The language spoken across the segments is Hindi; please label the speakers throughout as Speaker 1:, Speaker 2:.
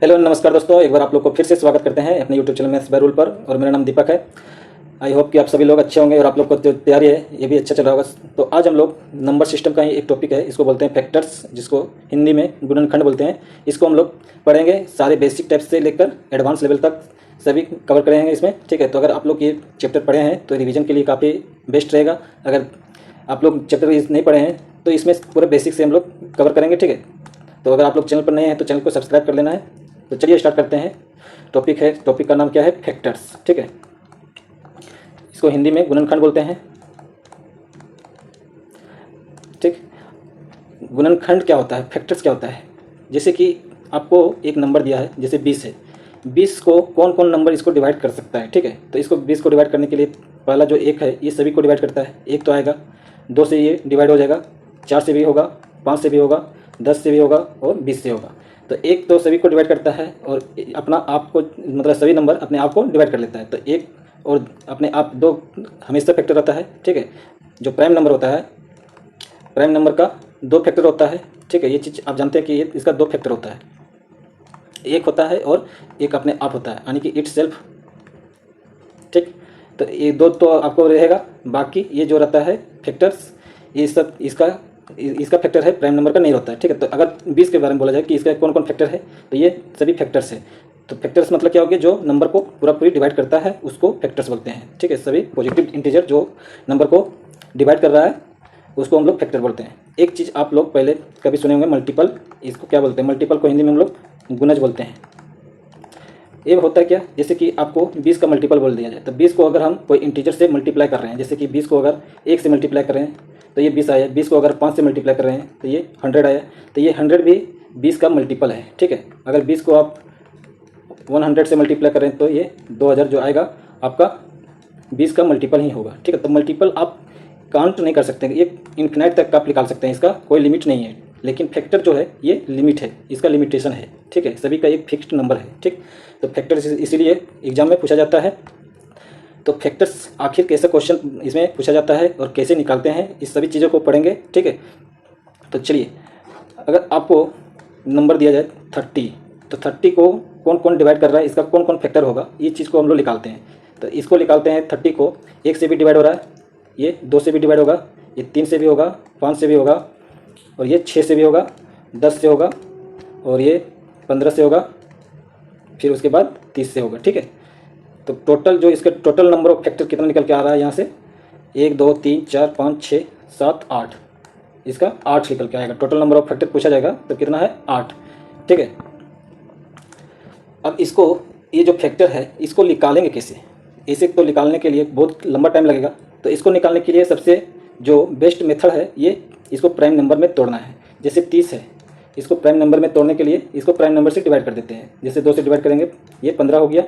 Speaker 1: हेलो नमस्कार दोस्तों, एक बार आप लोग को फिर से स्वागत करते हैं अपने YouTube channel maths by rule पर। और मेरा नाम दीपक है। आई होप कि आप सभी लोग अच्छे होंगे और आप लोग को जो तैयारी है ये भी अच्छा चल रहा होगा। तो आज हम लोग नंबर सिस्टम का ही एक टॉपिक है, इसको बोलते हैं फैक्टर्स, जिसको हिंदी में गुणनखंड बोलते हैं। इसको हम लोग पढ़ेंगे, सारे बेसिक टाइप से लेकर एडवांस लेवल तक सभी कवर करेंगे इसमें, ठीक है। तो अगर आप लोग ये चैप्टर पढ़े हैं तो रिवीजन के लिए काफ़ी बेस्ट रहेगा। अगर आप लोग चैप्टर नहीं पढ़े हैं तो इसमें पूरे बेसिक से हम लोग कवर करेंगे, ठीक है। तो अगर आप लोग चैनल पर नए हैं तो चैनल को सब्सक्राइब कर लेना है। तो चलिए स्टार्ट करते हैं। टॉपिक का नाम क्या है? फैक्टर्स, ठीक है। इसको हिंदी में गुणनखंड बोलते हैं, ठीक। गुणनखंड क्या होता है, फैक्टर्स क्या होता है? जैसे कि आपको एक नंबर दिया है, जैसे 20 है। 20 को कौन कौन नंबर इसको डिवाइड कर सकता है, ठीक है। तो इसको 20 को डिवाइड करने के लिए पहला जो 1 है ये सभी को डिवाइड करता है। 1 तो आएगा, 2 से ये डिवाइड हो जाएगा, 4 से भी होगा, 5 से भी होगा, 10 से भी होगा और 20 से होगा। तो 1 तो सभी को डिवाइड करता है और अपना आप को, मतलब सभी नंबर अपने आप को डिवाइड कर लेता है। तो 1 और अपने आप 2 हमेशा फैक्टर रहता है, ठीक है। जो प्राइम नंबर होता है, प्राइम नंबर का 2 फैक्टर होता है, ठीक है। ये चीज़ आप जानते हैं कि ये इसका 2 फैक्टर होता है, एक होता है और एक अपने आप होता है, यानी कि इट सेल्फ, ठीक। तो ये 2 तो आपको रहेगा, बाकी ये जो रहता है फैक्टर्स, ये सब इसका फैक्टर है, प्राइम नंबर का नहीं होता है, ठीक है। तो अगर 20 के बारे में बोला जाए कि इसका कौन कौन फैक्टर है, तो ये सभी फैक्टर्स है। तो फैक्टर्स मतलब क्या हो गया? जो नंबर को पूरी डिवाइड करता है उसको फैक्टर्स बोलते हैं, ठीक है। सभी पॉजिटिव इंटीजर जो नंबर को डिवाइड कर रहा है उसको हम लोग फैक्टर बोलते हैं। एक चीज़ आप लोग पहले कभी सुने होंगे, मल्टीपल। इसको क्या बोलते हैं? मल्टीपल को हिंदी में हम लोग गुणज बोलते हैं। ये होता है क्या? जैसे कि आपको 20 का मल्टीपल बोल दिया जाए, तो 20 को अगर हम कोई इंटीजर से मल्टीप्लाई कर रहे हैं, जैसे कि 20 को अगर 1 से मल्टीप्लाई कर रहे हैं तो ये 20 आया। 20 को अगर 5 से मल्टीप्लाई कर रहे हैं तो ये 100 आया। तो ये 100 भी 20 का मल्टीपल है, ठीक है। अगर 20 को आप 100 से मल्टीप्लाई करें तो ये 2000 जो आएगा आपका 20 का मल्टीपल ही होगा, ठीक है। तो मल्टीपल आप काउंट नहीं कर सकते, ये इन्फिनाइट तक का आप निकाल सकते हैं, इसका कोई लिमिट नहीं है। लेकिन फैक्टर जो है ये लिमिट है, इसका लिमिटेशन है, ठीक है। सभी का एक फिक्स्ड नंबर है, ठीक। तो फैक्टर इसीलिए एग्जाम में पूछा जाता है। तो फैक्टर्स आखिर कैसे क्वेश्चन इसमें पूछा जाता है और कैसे निकालते हैं, इस सभी चीज़ों को पढ़ेंगे, ठीक है। तो चलिए, अगर आपको नंबर दिया जाए 30, तो 30 को कौन कौन डिवाइड कर रहा है, इसका कौन कौन फैक्टर होगा, ये चीज़ को हम लोग निकालते हैं। तो इसको निकालते हैं। 30 को 1 से भी डिवाइड हो रहा है, ये 2 से भी डिवाइड होगा, ये 3 से भी होगा, 5 से भी होगा, और ये 6 से भी होगा, 10 से होगा, और ये 15 से होगा, फिर उसके बाद 30 से होगा, ठीक है। तो टोटल जो इसका टोटल नंबर ऑफ फैक्टर कितना निकल के आ रहा है यहाँ से? 1 2 3 4 5 6 7 8, इसका 8 निकल के आएगा। टोटल नंबर ऑफ फैक्टर पूछा जाएगा तो कितना है? 8, ठीक है। अब इसको, ये जो फैक्टर है इसको निकालेंगे कैसे? इसे तो निकालने के लिए बहुत लंबा टाइम लगेगा। तो इसको निकालने के लिए सबसे जो बेस्ट मेथड है, ये इसको प्राइम नंबर में तोड़ना है। जैसे 30 है, इसको प्राइम नंबर में तोड़ने के लिए इसको प्राइम नंबर से डिवाइड कर देते हैं। जैसे 2 से डिवाइड करेंगे ये 15 हो गया,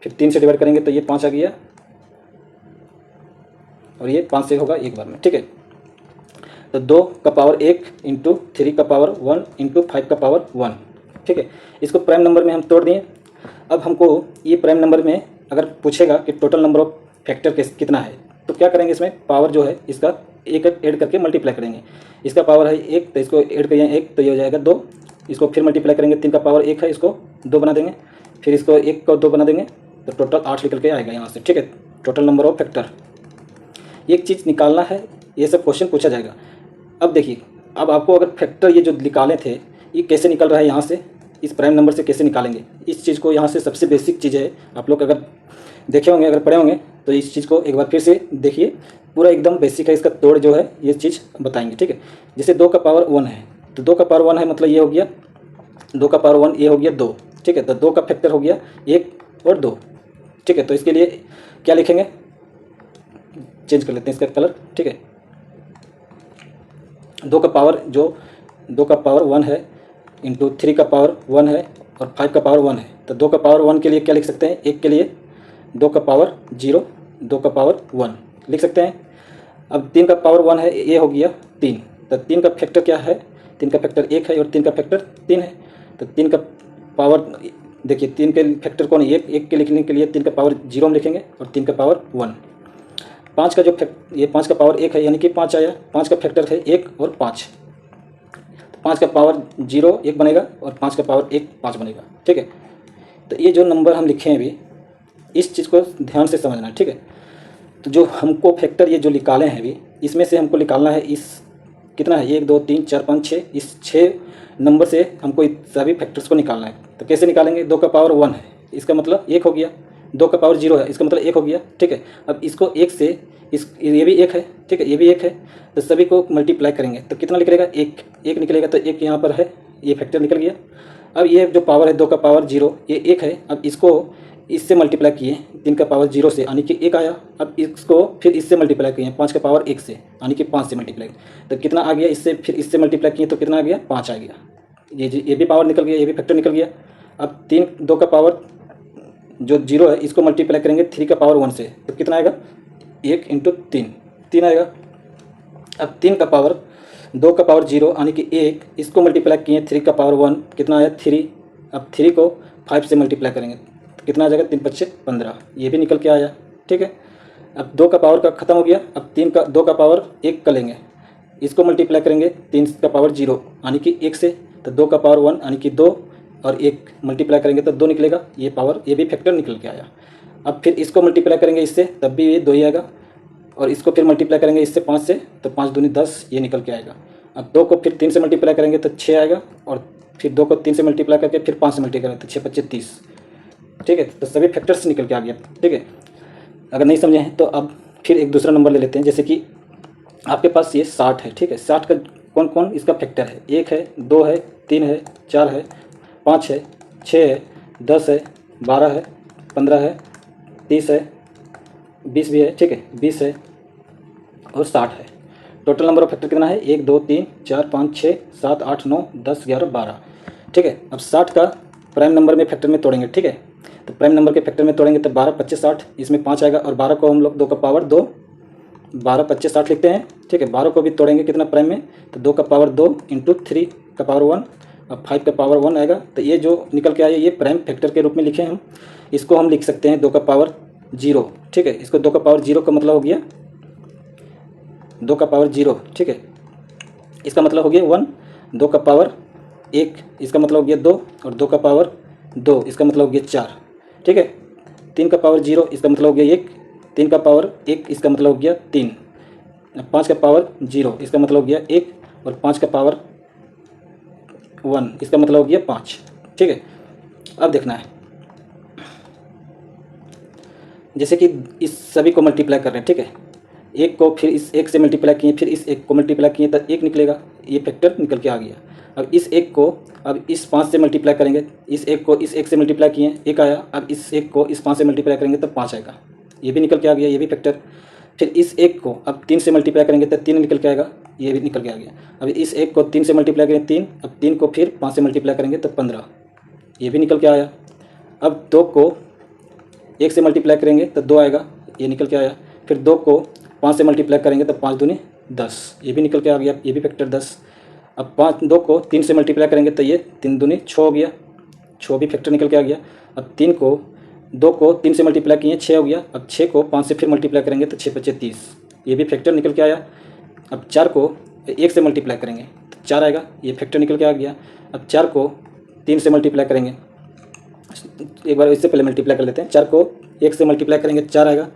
Speaker 1: फिर 3 से डिवाइड करेंगे तो ये 5 आ गया, और ये 5 से होगा एक बार में, ठीक है। तो 2 का पावर 1 इंटू 3 का पावर 1 इंटू 5 का पावर 1, ठीक है। इसको प्राइम नंबर में हम तोड़ दिए। अब हमको ये प्राइम नंबर में अगर पूछेगा कि टोटल नंबर ऑफ फैक्टर कितना है, तो क्या करेंगे? इसमें पावर जो है इसका एक ऐड करके मल्टीप्लाई करेंगे। इसका पावर है 1 तो इसको ऐड करिए 1, तो ये हो जाएगा 2। इसको फिर मल्टीप्लाई करेंगे, 3 का पावर 1 है, इसको 2 बना देंगे, फिर इसको 1 को 2 बना देंगे, तो टोटल 8 निकल के आएगा यहाँ से, ठीक है। टोटल नंबर ऑफ फैक्टर, एक चीज़ निकालना है, ये सब क्वेश्चन पूछा जाएगा। अब देखिए, अब आपको अगर फैक्टर ये जो निकाले थे ये कैसे निकल रहा है यहाँ से, इस प्राइम नंबर से कैसे निकालेंगे, इस चीज़ को यहाँ से सबसे बेसिक चीज़ है। आप लोग अगर देखे होंगे, अगर पढ़े होंगे तो इस चीज़ को एक बार फिर से देखिए, पूरा एकदम बेसिक है। इसका तोड़ जो है ये चीज़ बताएंगे, ठीक है। जैसे 2 का पावर 1 है, तो 2 का पावर 1 है मतलब ये हो गया 2 का पावर 1, ये हो गया 2, ठीक है। तो 2 का फैक्टर हो गया 1 और 2, ठीक है। तो इसके लिए क्या लिखेंगे? चेंज कर लेते हैं इसका कलर, ठीक है। 2 का पावर 1 है इंटू 3 का पावर 1 है और 5 का पावर 1 है। तो 2 का पावर 1 के लिए क्या लिख सकते हैं? 1 के लिए 2 का पावर 0, 2 का पावर 1 लिख सकते हैं। अब 3 का पावर 1 है, ये हो गया 3। तो 3 का फैक्टर क्या है? 3 का फैक्टर 1 है और 3 का फैक्टर 3 है। तो 3 का पावर, देखिए 3 के फैक्टर कौन है? 1 के लिखने के लिए 3 का पावर 0 हम लिखेंगे और 3 का पावर 1। 5 का जो ये 5 का पावर 1 है, यानी कि 5 आया। 5 का फैक्टर है 1 और 5। 5 का पावर 0 1 बनेगा और 5 का पावर 1 5 बनेगा, ठीक है। तो ये जो नंबर हम लिखे हैं अभी, इस चीज़ को ध्यान से समझना है, ठीक है। तो जो हमको फैक्टर ये जो निकाले हैं अभी, इसमें से हमको निकालना है इस कितना है 1 2 3 4 5 6, इस 6 नंबर से हमको इस सभी फैक्टर्स को निकालना है। तो कैसे निकालेंगे, 2 का पावर 1 है, इसका मतलब 1 हो गया, 2 का पावर 0 है, इसका मतलब 1 हो गया, ठीक है। अब इसको 1 से ये भी 1 है, ठीक है, ये भी 1 है, तो सभी को मल्टीप्लाई करेंगे तो कितना निकलेगा, 1 निकलेगा। तो 1 यहाँ पर है, ये फैक्टर निकल गया। अब ये जो पावर है 2 का पावर 0, ये 1 है। अब इसको इससे मल्टीप्लाई किए 3 का पावर 0 से, यानी कि 1 आया। अब इसको फिर इससे मल्टीप्लाई किए 5 का पावर 1 से, यानी कि 5 से मल्टीप्लाई, तो कितना आ गया, इससे फिर इससे मल्टीप्लाई किए तो कितना आ गया, 5 आ गया। ये भी पावर निकल गया, ये भी फैक्टर निकल गया। अब 2 का पावर जो 0 है इसको मल्टीप्लाई करेंगे 3 का पावर 1 से, तो कितना आएगा, 1 × 3 आएगा। अब 3 का पावर 2 का पावर 0 यानी कि 1, इसको मल्टीप्लाई किए 3 का पावर 1, कितना आया 3। अब 3 को 5 से मल्टीप्लाई करेंगे तो कितना आ जाएगा, 3 × 5 = 15, ये भी निकल के आया, ठीक है। अब 2 का पावर का खत्म हो गया। अब 2 का पावर 1 का लेंगे, इसको मल्टीप्लाई करेंगे 3 का पावर 0 यानी कि 1 से, तो 2 का पावर 1 यानी कि 2 और 1 मल्टीप्लाई करेंगे तो 2 निकलेगा, ये पावर, ये भी फैक्टर निकल के आया। अब फिर इसको मल्टीप्लाई करेंगे इससे, तब भी ये 2 ही आएगा, और इसको फिर मल्टीप्लाई करेंगे इससे 5 से, तो 5 दूनी 10, ये निकल के आएगा। अब 2 को फिर 3 से मल्टीप्लाई करेंगे तो 6 आएगा, और फिर 2 को 3 से मल्टीप्लाई करके फिर 5 से मल्टीप्लाई करेंगे तो 6 × 5 = 30, ठीक है। तो सभी फैक्टर्स निकल के आ गया, ठीक है। अगर नहीं समझे हैं तो अब फिर एक दूसरा नंबर ले लेते हैं। जैसे कि आपके पास ये 60 है, ठीक है। 60 का कौन कौन इसका फैक्टर है, 1 है, 2 है, 3 है, 4 है, 5 है, 6 है, 10 है, 12 है, 15 है, 30 है, 20 भी है, ठीक है, 20 है और 60 है। टोटल नंबर ऑफ फैक्टर कितना है, 1 2 3 4 5 6 7 8 9 10 11 12, ठीक है। अब 60 का प्राइम नंबर में फैक्टर में तोड़ेंगे, ठीक है। तो प्राइम नंबर के फैक्टर में तोड़ेंगे तो 12 25 60, इसमें 5 आएगा, और 12 को हम लोग 2 का पावर 2, 12 25 60 लिखते हैं, ठीक है। 12 को भी तोड़ेंगे कितना प्राइम में, तो 2 का पावर 2 × 3 का पावर 1, अब 5 का पावर 1 आएगा। तो ये जो निकल के आया ये प्राइम फैक्टर के रूप में लिखे हम। इसको हम लिख सकते हैं 2 का पावर 0, ठीक है। इसको 2 का पावर 0 का मतलब हो गया 2 का पावर 0, ठीक है, इसका मतलब हो गया 1। 2 का पावर 1 इसका मतलब हो गया 2, और 2 का पावर 2 इसका मतलब हो गया 4, ठीक है। 3 का पावर 0 इसका मतलब हो गया 1, 3 का पावर 1 इसका मतलब हो गया 3, 5 का पावर 0 इसका मतलब हो गया 1, और 5 का पावर 1 इसका मतलब हो गया 5, ठीक है। अब देखना है, जैसे कि इस सभी को मल्टीप्लाई कर रहे हैं, ठीक है। 1 को फिर इस 1 से मल्टीप्लाई किए, फिर इस 1 को मल्टीप्लाई किए तो 1 निकलेगा, ये फैक्टर निकल के आ गया। अब इस 1 को अब इस 5 से मल्टीप्लाई करेंगे, इस 1 को इस 1 से मल्टीप्लाई किए 1 आया, अब इस 1 को इस 5 से मल्टीप्लाई करेंगे तो 5 आएगा, ये भी निकल के आ गया, ये भी फैक्टर। फिर इस 1 को अब 3 से मल्टीप्लाई करेंगे तो 3 निकल के आएगा, ये भी निकल के आ गया। अब इस 1 को 3 से मल्टीप्लाई करेंगे 3, अब 3 को फिर 5 से मल्टीप्लाई करेंगे तो 15, ये भी निकल के आया। अब 2 को 1 से मल्टीप्लाई करेंगे तो 2 आएगा, ये निकल के आया। फिर 2 को 5 से मल्टीप्लाई करेंगे तो 5 दूनी 10, ये भी निकल के आ गया, ये भी फैक्टर 10। अब 2 को 3 से मल्टीप्लाई करेंगे तो ये 3 दूनी 6 हो गया, 6 भी फैक्टर निकल के आ गया। अब 2 को 3 से मल्टीप्लाई किए 6 हो गया, अब 6 को 5 से फिर मल्टीप्लाई करेंगे तो 6 × 5 = 30, ये भी फैक्टर निकल के आया। अब 4 को 1 से मल्टीप्लाई करेंगे तो 4 आएगा, ये फैक्टर निकल के आ गया। अब 4 को 3 से मल्टीप्लाई करेंगे, एक बार इससे पहले मल्टीप्लाई कर लेते हैं। 4 को 1 से मल्टीप्लाई करेंगे 4 आएगा,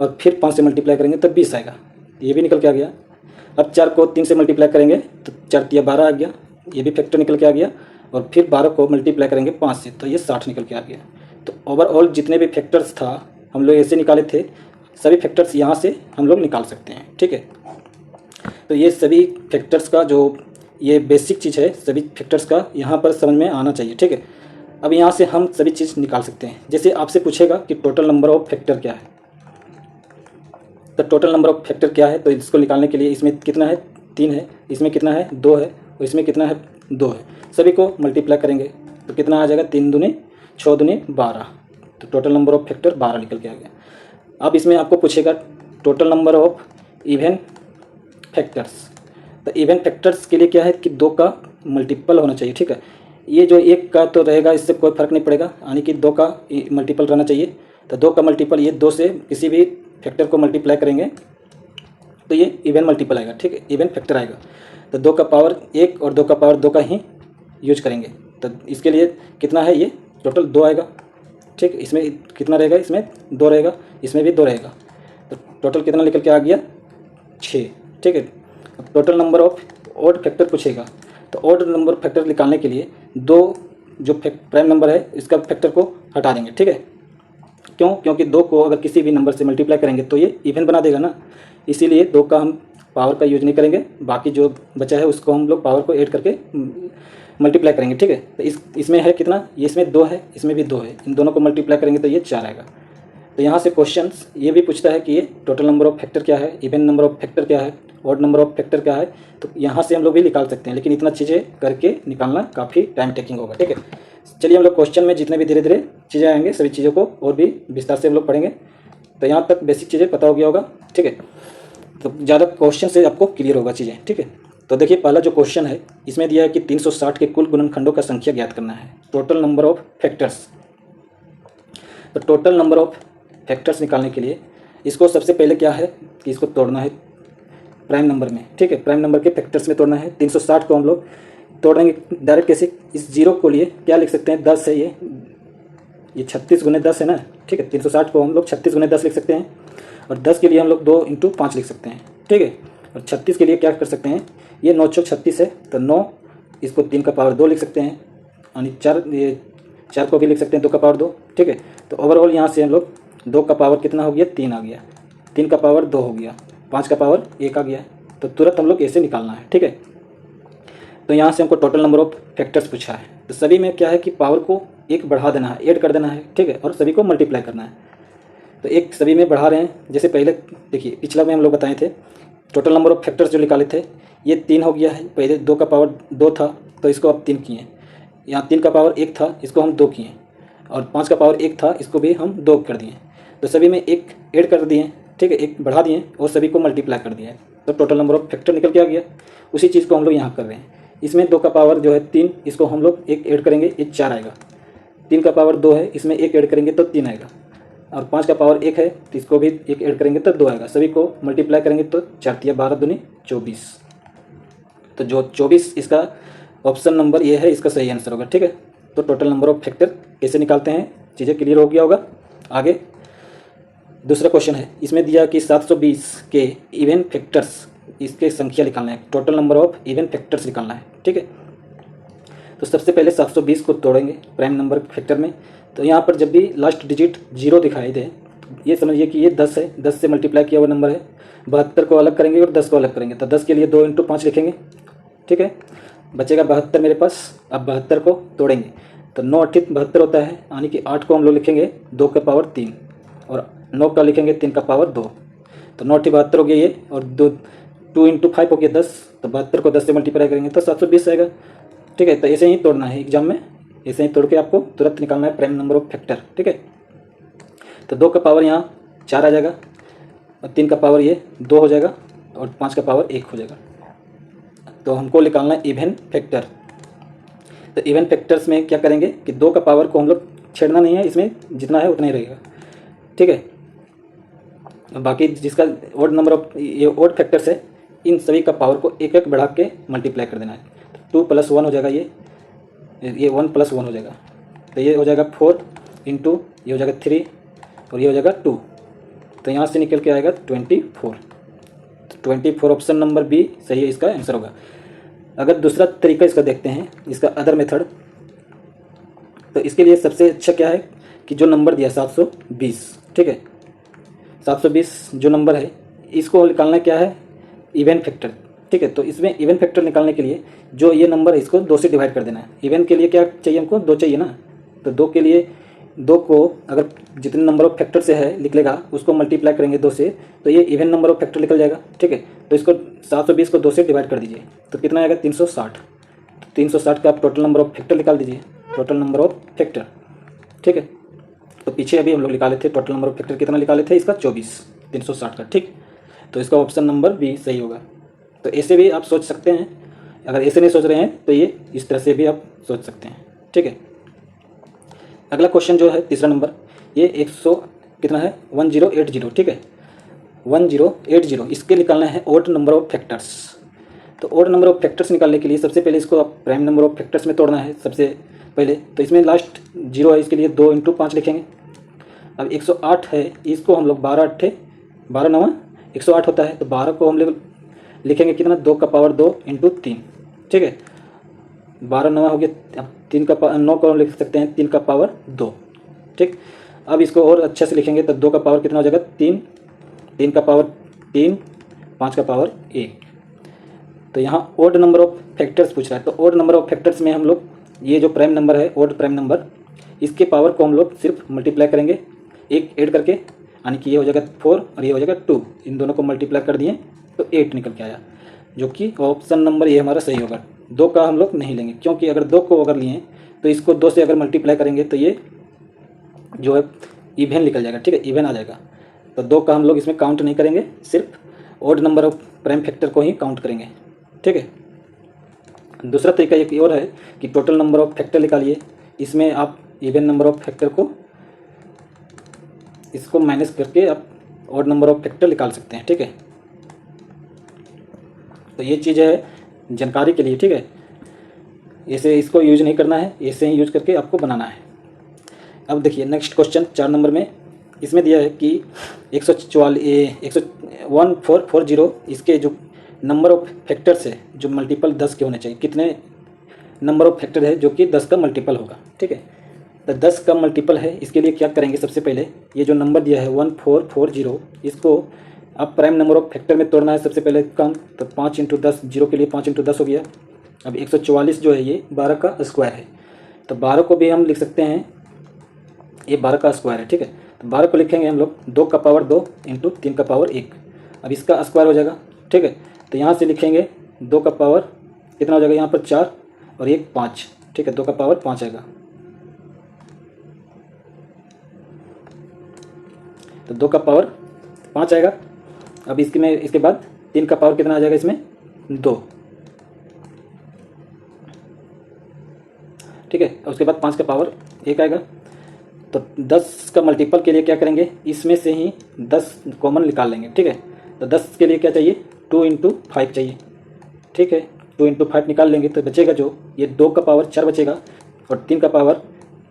Speaker 1: और फिर 5 से मल्टीप्लाई करेंगे तो 20 आएगा, ये भी निकल के आ गया। अब 4 को 3 से मल्टीप्लाई करेंगे तो 4 × 3 = 12 आ गया, ये भी फैक्टर निकल के आ गया। और फिर 12 को मल्टीप्लाई करेंगे 5 से तो ये 60 निकल के आ गया। तो ओवरऑल जितने भी फैक्टर्स था हम लोग ऐसे निकाले थे, सभी फैक्टर्स यहाँ से हम लोग निकाल सकते हैं, ठीक है। तो ये सभी फैक्टर्स का जो ये बेसिक चीज़ है, सभी फैक्टर्स का यहाँ पर समझ में आना चाहिए, ठीक है। अब यहाँ से हम सभी चीज़ निकाल सकते हैं। जैसे आपसे पूछेगा कि टोटल नंबर ऑफ फैक्टर क्या है, तो टोटल नंबर ऑफ फैक्टर क्या है, तो इसको निकालने के लिए इसमें कितना है 3 है, इसमें कितना है 2 है, और इसमें कितना है 2 है, सभी को मल्टीप्लाई करेंगे तो कितना आ जाएगा 3 दूनी 6 दूनी 12, तो टोटल नंबर ऑफ फैक्टर 12 निकल के आ गया। अब इसमें आपको पूछेगा total number of even factors, तो इवन फैक्टर्स के लिए क्या है कि 2 का मल्टीपल होना चाहिए, ठीक है। ये जो 1 का तो रहेगा, इससे कोई फर्क नहीं पड़ेगा, यानी कि 2 का मल्टीपल रहना चाहिए। तो 2 का मल्टीपल, ये 2 से किसी भी फैक्टर को मल्टीप्लाई करेंगे तो ये इवन मल्टीपल आएगा, ठीक है, इवन फैक्टर आएगा। तो 2 का पावर 1 और 2 का पावर 2 का ही यूज करेंगे। तो इसके लिए कितना है, ये टोटल 2 आएगा, ठीक। इसमें कितना रहेगा, इसमें 2 रहेगा, इसमें भी 2 रहेगा। तो टोटल कितना निकल के आ गया, 6, ठीक है। अब total number of odd factor पूछेगा, तो ऑड नंबर फैक्टर निकालने के लिए 2 जो प्राइम नंबर है इसका फैक्टर को हटा देंगे, ठीक है। क्यों? क्योंकि 2 को अगर किसी भी नंबर से मल्टीप्लाई करेंगे तो ये इवन बना देगा ना, इसीलिए 2 का हम पावर का यूज नहीं करेंगे, बाकी जो बचा है उसको हम लोग पावर को ऐड करके मल्टीप्लाई करेंगे, ठीक है। तो इसमें है कितना, ये इसमें 2 है, इसमें भी 2 है, इन दोनों को मल्टीप्लाई करेंगे तो ये 4 आएगा। तो यहाँ से क्वेश्चन ये भी पूछता है कि ये टोटल नंबर ऑफ फैक्टर क्या है, इवन नंबर ऑफ फैक्टर क्या है, ऑड नंबर ऑफ फैक्टर क्या है। तो यहाँ से हम लोग भी निकाल सकते हैं, लेकिन इतना चीज़ें करके निकालना काफ़ी टाइम टेकिंग होगा, ठीक है। चलिए हम लोग क्वेश्चन में जितने भी धीरे धीरे चीज़ें आएंगे सभी चीज़ों को और भी विस्तार से हम लोग पढ़ेंगे। तो यहाँ तक बेसिक चीज़ें पता हो गया होगा, ठीक है। तो ज़्यादा क्वेश्चन से आपको क्लियर होगा चीज़ें, ठीक है। तो देखिए पहला जो क्वेश्चन है इसमें दिया है कि 360 के कुल गुणनखंडों का संख्या ज्ञात करना है, टोटल नंबर ऑफ फैक्टर्स। तो टोटल नंबर ऑफ फैक्टर्स निकालने के लिए इसको सबसे पहले क्या है कि इसको तोड़ना है प्राइम नंबर में, ठीक है, प्राइम नंबर के फैक्टर्स में तोड़ना है। 360 को हम लोग तोड़ेंगे डायरेक्ट कैसे, इस जीरो को लिए क्या लिख सकते हैं, 10 है, ये 36 गुने 10 है ना, ठीक है। 360 को हम लोग 36 गुने 10 लिख सकते हैं, और 10 के लिए हम लोग 2 × 5 लिख सकते हैं, ठीक है। और 36 के लिए क्या कर सकते हैं, ये 9 चौक 36 है, तो 9 इसको 3 का पावर 2 लिख सकते हैं, यानी 4 को भी लिख सकते हैं 2 का पावर 2, ठीक है। तो ओवरऑल यहाँ से हम लोग 2 का पावर कितना हो गया, 3 आ गया, 3 का पावर 2 हो गया, 5 का पावर 1 आ गया। तो तुरंत हम लोग ऐसे निकालना है, ठीक है। तो यहाँ से हमको टोटल नंबर ऑफ फैक्टर्स पूछा है, तो सभी में क्या है कि पावर को 1 बढ़ा देना है, ऐड कर देना है, ठीक है, और सभी को मल्टीप्लाई करना है। तो एक सभी में बढ़ा रहे हैं, जैसे पहले देखिए पिछला में हम लोग बताए थे टोटल नंबर ऑफ फैक्टर्स जो निकाले थे, ये 3 हो गया है। पहले 2 का पावर 2 था तो इसको अब 3 किए, यहाँ 3 का पावर 1 था इसको हम 2 किए, और 5 का पावर 1 था इसको भी हम 2 कर दिए। तो सभी में 1 ऐड कर दिए, ठीक है, 1 बढ़ा दिए और सभी को मल्टीप्लाई कर दिया, तो टोटल नंबर ऑफ फैक्टर निकल के आ गया। उसी चीज़ को हम लोग यहाँ कर रहे हैं। इसमें 2 का पावर जो है 3, इसको हम लोग 1 ऐड करेंगे, ये 4 आएगा। 3 का पावर 2 है, इसमें 1 ऐड करेंगे तो 3 आएगा, और 5 का पावर 1 है तो इसको भी 1 ऐड करेंगे तो 2 आएगा। सभी को मल्टीप्लाई करेंगे तो 4 × 12 × 24, तो जो 24 इसका ऑप्शन नंबर ये है, इसका सही आंसर होगा, ठीक है। तो टोटल नंबर ऑफ फैक्टर कैसे निकालते हैं, चीज़ें क्लियर हो गया होगा। आगे दूसरा क्वेश्चन है, इसमें दिया कि 720 के इवन फैक्टर्स, इसके संख्या निकालना है, total number of even factors निकालना है, ठीक है। तो सबसे पहले 720 को तोड़ेंगे प्राइम नंबर फैक्टर में। तो यहाँ पर जब भी लास्ट डिजिट 0 दिखाई दे ये समझिए कि ये 10 है, 10 से मल्टीप्लाई किया हुआ नंबर है। 72 को अलग करेंगे और 10 को अलग करेंगे, तो 10 के लिए 2 × 5 लिखेंगे, ठीक है। बचेगा 72 मेरे पास। अब 72 को तोड़ेंगे तो 9 × 8 72 होता है, यानी कि 8 को हम लोग लिखेंगे 2 का पावर 3, और 9 का लिखेंगे 3 का पावर 2, तो 9 × 8 72 हो गया ये, और 2 × 5 हो गया 10, तो 72 को 10 से मल्टीप्लाई करेंगे तो 720 आएगा, ठीक है। तो ऐसे ही तोड़ना है एग्जाम में, ऐसे ही तोड़ के आपको तुरंत निकालना है प्राइम नंबर ऑफ फैक्टर, ठीक है। तो 2 का पावर यहाँ 4 आ जाएगा, और 3 का पावर ये 2 हो जाएगा, और 5 का पावर 1 हो जाएगा। तो हमको निकालना है इवन फैक्टर। तो इवन फैक्टर्स में क्या करेंगे कि 2 का पावर को हम लोग छेड़ना नहीं है, इसमें जितना है उतना ही रहेगा, ठीक है। बाकी जिसका ऑड नंबर ऑफ ये ऑड फैक्टर्स है, इन सभी का पावर को 1 बढ़ा के मल्टीप्लाई कर देना है। 2 + 1 हो जाएगा, ये 1 + 1 हो जाएगा, तो ये हो जाएगा 4 × ये हो जाएगा 3, और ये हो जाएगा 2, तो यहाँ से निकल के आएगा 24। तो 24 ऑप्शन नंबर बी सही है, इसका आंसर होगा। अगर दूसरा तरीका इसका देखते हैं, इसका अदर मेथड, तो इसके लिए सबसे अच्छा क्या है कि जो नंबर दिया 720, ठीक है, 720 जो नंबर है इसको निकालना क्या है, इवन फैक्टर, ठीक है। तो इसमें इवन फैक्टर निकालने के लिए जो ये नंबर है इसको 2 से डिवाइड कर देना है। इवन के लिए क्या चाहिए हमको, 2 चाहिए ना, तो 2 के लिए 2 को अगर जितने नंबर ऑफ फैक्टर से है लिख लेगा उसको मल्टीप्लाई करेंगे 2 से, तो ये इवन नंबर ऑफ फैक्टर निकल जाएगा, ठीक है। तो इसको 720 को 2 से डिवाइड कर दीजिए, तो कितना आएगा 360। 360 का आप टोटल नंबर ऑफ फैक्टर निकाल दीजिए, टोटल नंबर ऑफ फैक्टर, ठीक है। तो पीछे अभी हम लोग निकाले थे टोटल नंबर ऑफ फैक्टर कितना निकाले थे, इसका 24, 360 का, ठीक। तो इसका ऑप्शन नंबर बी सही होगा। तो ऐसे भी आप सोच सकते हैं, अगर ऐसे नहीं सोच रहे हैं तो ये इस तरह से भी आप सोच सकते हैं, ठीक है। अगला क्वेश्चन जो है तीसरा नंबर, ये 100 कितना है 1080, ठीक है, 1080, इसके निकालना है ओड नंबर ऑफ फैक्टर्स। तो ओड नंबर ऑफ फैक्टर्स निकालने के लिए सबसे पहले इसको आप प्राइम नंबर ऑफ फैक्टर्स में तोड़ना है सबसे पहले। तो इसमें लास्ट 0 है, इसके लिए 2 × 5 लिखेंगे। अब 108 है, इसको हम लोग 12 8 12 9 108 होता है, तो 12 को हम लोग लिखेंगे कितना, 2 का पावर 2 × 3, ठीक है। 12 9 हो गया, अब 3 का 9 को हम लिख सकते हैं 3 का पावर 2, ठीक। अब इसको और अच्छे से लिखेंगे तो 2 का पावर कितना हो जाएगा 3, 3 का पावर 3, 5 का पावर 1। तो यहाँ ओड नंबर ऑफ फैक्टर्स पूछ रहा है, तो ओड नंबर ऑफ फैक्टर्स में हम लोग ये जो प्राइम नंबर है, ओड प्राइम नंबर, इसके पावर को हम लोग सिर्फ मल्टीप्लाई करेंगे, एक ऐड करके, यानी कि ये हो जाएगा 4 और ये हो जाएगा 2, इन दोनों को मल्टीप्लाई कर दिए तो 8 निकल के आया, जो कि ऑप्शन नंबर ये हमारा सही होगा। 2 का हम लोग नहीं लेंगे, क्योंकि अगर 2 को अगर लिए तो इसको 2 से अगर मल्टीप्लाई करेंगे तो ये जो है इवन निकल जाएगा, ठीक है, इवन आ जाएगा। तो 2 का हम लोग इसमें काउंट नहीं करेंगे, सिर्फ odd number of prime factor को ही काउंट करेंगे, ठीक है। दूसरा तरीका एक और है कि टोटल नंबर ऑफ फैक्टर निकालिए, इसमें आप इवन नंबर ऑफ फैक्टर को इसको माइनस करके आप ओड नंबर ऑफ फैक्टर निकाल सकते हैं, ठीक है। तो ये चीज़ है जानकारी के लिए, ठीक है। ऐसे इसको यूज नहीं करना है, ऐसे ही यूज करके आपको बनाना है। अब देखिए नेक्स्ट क्वेश्चन 4 नंबर में, इसमें दिया है कि 1440 इसके जो नंबर ऑफ फैक्टर्स है जो मल्टीपल 10 के होने चाहिए, कितने नंबर ऑफ फैक्टर है जो कि 10 का मल्टीपल होगा, ठीक है। तो 10 का मल्टीपल है, इसके लिए क्या करेंगे, सबसे पहले ये जो नंबर दिया है 1440, इसको अब प्राइम नंबर ऑफ फैक्टर में तोड़ना है सबसे पहले कम। तो 5 × 10, 0 के लिए 5 × 10 हो गया। अब 144 जो है ये 12 का स्क्वायर है, तो 12 को भी हम लिख सकते हैं, ये 12 का स्क्वायर है, ठीक है। तो 12 को लिखेंगे हम लोग 2 का पावर 2 × 3 का पावर 1, अब इसका स्क्वायर हो जाएगा, ठीक है। तो यहाँ से लिखेंगे 2 का पावर कितना हो जाएगा, यहाँ पर 4 और 1 5, ठीक है, 2 का पावर 5 आएगा। तो 2 का पावर 5 आएगा। अब इसके बाद 3 का पावर कितना आ जाएगा, इसमें 2, ठीक है। और उसके बाद 5 का पावर 1 आएगा। तो 10 का मल्टीपल के लिए क्या करेंगे, इसमें से ही 10 कॉमन निकाल लेंगे, ठीक है। तो 10 के लिए क्या चाहिए, 2 × 5 चाहिए, ठीक है। 2 × 5 निकाल लेंगे तो बचेगा जो ये 2 का पावर 4 बचेगा और 3 का पावर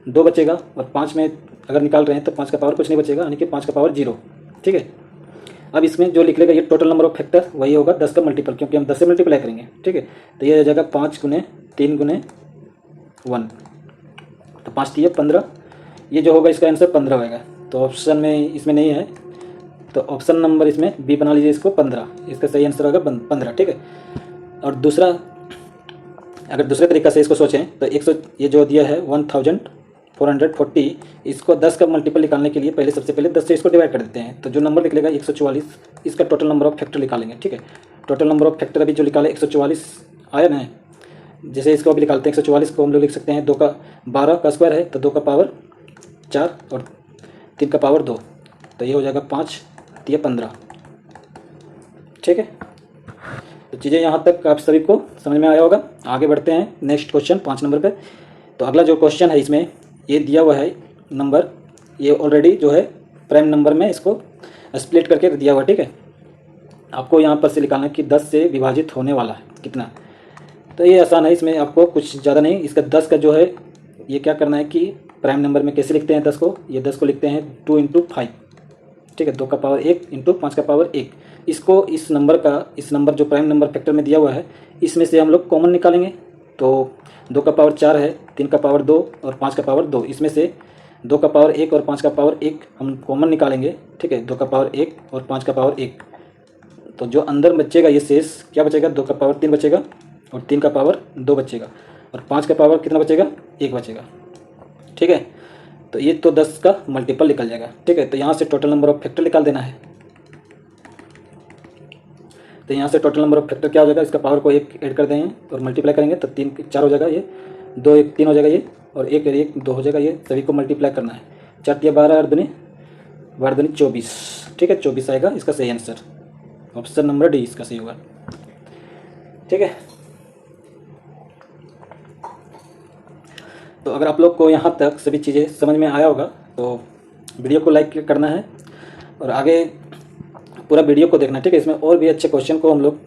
Speaker 1: 2 बचेगा, और 5 में अगर निकाल रहे हैं तो 5 का पावर कुछ नहीं बचेगा, यानी कि 5 का पावर 0, ठीक है। अब इसमें जो लिख लेगा ये टोटल नंबर ऑफ फैक्टर वही होगा 10 का मल्टीपल, क्योंकि हम 10 से मल्टीप्लाई करेंगे, ठीक है। तो ये आ जाएगा 5 × 3 × 1, तो 5 3 15, ये जो होगा इसका आंसर 15 होगा। तो ऑप्शन में इसमें नहीं है, तो ऑप्शन नंबर इसमें बी बना लीजिए, इसको 15, इसका सही आंसर होगा 15, ठीक है। और दूसरा, अगर दूसरे तरीक़े से इसको सोचें तो 100 ये जो दिया है 1440, इसको 10 का मल्टीपल निकालने के लिए पहले सबसे पहले 10 से इसको डिवाइड कर देते हैं। तो जो नंबर निकलेगा 144, इसका टोटल नंबर ऑफ फैक्टर निकालेंगे, ठीक है। टोटल नंबर ऑफ फैक्टर अभी जो निकाले 144 आया ना, जैसे इसको अभी निकालते हैं 144 को हम लोग लिख सकते हैं 2 का 12 का स्क्वायर है, तो 2 का पावर 4 और 3 का पावर 2, तो ये हो जाएगा 5 3 15, ठीक है। तो चीज़ें यहाँ तक आप सभी को समझ में आया होगा। आगे बढ़ते हैं नेक्स्ट क्वेश्चन 5 नंबर पे। तो अगला जो क्वेश्चन है इसमें ये दिया हुआ है नंबर, ये ऑलरेडी जो है प्राइम नंबर में इसको स्प्लिट करके दिया हुआ, ठीक है। आपको यहाँ पर से निकालना है कि 10 से विभाजित होने वाला है कितना। तो ये आसान है, इसमें आपको कुछ ज़्यादा नहीं, इसका 10 का जो है ये क्या करना है कि प्राइम नंबर में कैसे लिखते हैं 10 को, ये 10 को लिखते हैं 2 × 5, ठीक है। 2 का पावर 1 × 5 का पावर 1, इसको इस नंबर जो प्राइम नंबर फैक्टर में दिया हुआ है इसमें से हम लोग कॉमन निकालेंगे। तो 2 का पावर 4 है, 3 का पावर 2 और 5 का पावर 2, इसमें से 2 का पावर 1 और 5 का पावर 1 हम कॉमन निकालेंगे, ठीक है। 2 का पावर 1 और 5 का पावर 1, तो जो अंदर बचेगा ये शेष क्या बचेगा, 2 का पावर 3 बचेगा और 3 का पावर 2 बचेगा और 5 का पावर कितना बचेगा, 1 बचेगा, ठीक है। तो ये तो 10 का मल्टीपल निकल जाएगा, ठीक है। तो यहाँ से टोटल नंबर ऑफ फैक्टर निकाल देना है। तो यहाँ से टोटल नंबर ऑफ फैक्टर क्या हो जाएगा, इसका पावर को 1 ऐड कर देंगे और मल्टीप्लाई करेंगे तो 3 4 हो जाएगा, ये 2 1 3 हो जाएगा, ये और 1 1 2 हो जाएगा, ये सभी को मल्टीप्लाई करना है। 4 3 12 और 12 दूनी 24, ठीक है। 24 आएगा इसका सही आंसर, ऑप्शन नंबर डी इसका सही होगा, ठीक है। तो अगर आप लोग को यहाँ तक सभी चीज़ें समझ में आया होगा तो वीडियो को लाइक करना है और आगे पूरा वीडियो को देखना, ठीक है। इसमें और भी अच्छे क्वेश्चन को हम लोग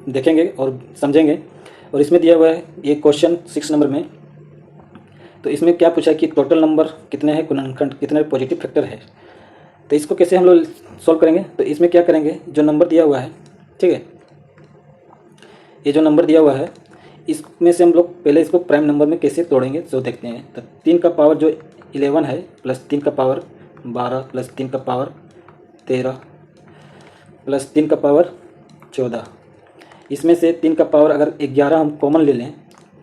Speaker 1: देखेंगे और समझेंगे। और इसमें दिया हुआ है ये क्वेश्चन 6 नंबर में, तो इसमें क्या पूछा है कि टोटल नंबर कितने हैं, गुणनखंड कितने पॉजिटिव फैक्टर है। तो इसको कैसे हम लोग सॉल्व करेंगे, तो इसमें क्या करेंगे, जो नंबर दिया हुआ है, ठीक है, ये जो नंबर दिया हुआ है इसमें से हम लोग पहले इसको प्राइम नंबर में कैसे तोड़ेंगे तो देखते हैं। तो 3 का पावर जो 11 है प्लस 3 का पावर 12 प्लस 3 का पावर 13 प्लस 3 का पावर 14, इसमें से 3 का पावर अगर 11 हम कॉमन ले लें,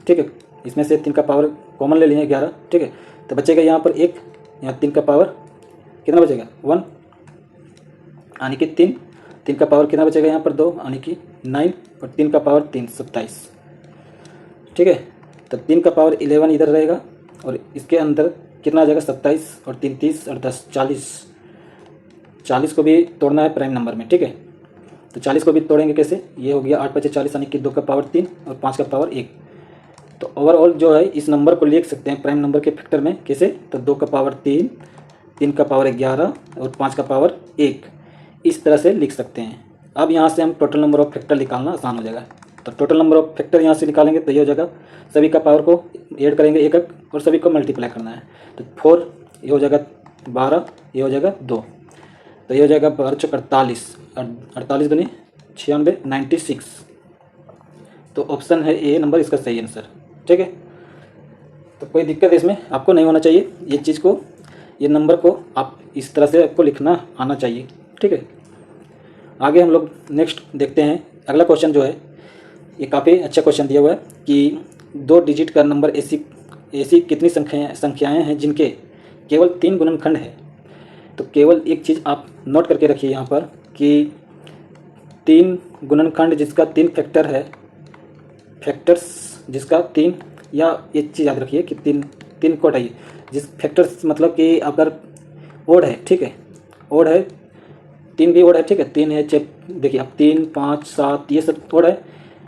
Speaker 1: ठीक है, इसमें से 3 का पावर कॉमन ले लें 11, ठीक है, तो बचेगा यहाँ पर 1, यहाँ 3 का पावर कितना बचेगा 1, यानी कि 3 का पावर कितना बचेगा यहाँ पर 2, यानी कि 9, और 3 का पावर 3 27, ठीक है। तो 3 का पावर 11 इधर रहेगा और इसके अंदर कितना आ जाएगा 27 और 3 30 और 10 40 को भी तोड़ना है प्राइम नंबर में, ठीक है। तो 40 को भी तोड़ेंगे कैसे, ये हो गया 8 5 40, यानी कि 2 का पावर 3 और 5 का पावर 1। तो ओवरऑल जो है इस नंबर को लिख सकते हैं प्राइम नंबर के फैक्टर में कैसे, तो 2 का पावर 3, 3 का पावर 11 और 5 का पावर 1, इस तरह से लिख सकते हैं। अब यहाँ से हम टोटल नंबर ऑफ फैक्टर निकालना आसान हो जाएगा। तो टोटल नंबर ऑफ फैक्टर यहाँ से निकालेंगे तो ये हो जाएगा, सभी का पावर को ऐड करेंगे एक एक और सभी को मल्टीप्लाई करना है। तो 4 ये हो जाएगा 12, ये हो जाएगा 2, तो ये हो जाएगा 12 48, 48 दूनी 96 96। तो ऑप्शन है ए नंबर इसका सही आंसर, ठीक है। तो कोई दिक्कत इसमें आपको नहीं होना चाहिए, ये चीज़ को, ये नंबर को आप इस तरह से आपको लिखना आना चाहिए, ठीक है। आगे हम लोग नेक्स्ट देखते हैं। अगला क्वेश्चन जो है ये काफ़ी अच्छा क्वेश्चन दिया हुआ है कि 2 डिजिट का नंबर ऐसी कितनी संख्याएं हैं जिनके केवल 3 गुणनखंड है। तो केवल एक चीज़ आप नोट करके रखिए यहाँ पर कि 3 गुणनखंड जिसका 3 फैक्टर है, फैक्टर्स जिसका 3, या एक चीज़ याद रखिए कि 3 को हटाइए, जिस फैक्टर्स मतलब कि अगर ओड है, ठीक है, ओड है, 3 भी ओड है, ठीक है, 3 है, देखिए अब 3 5 7 ये सब ओड है।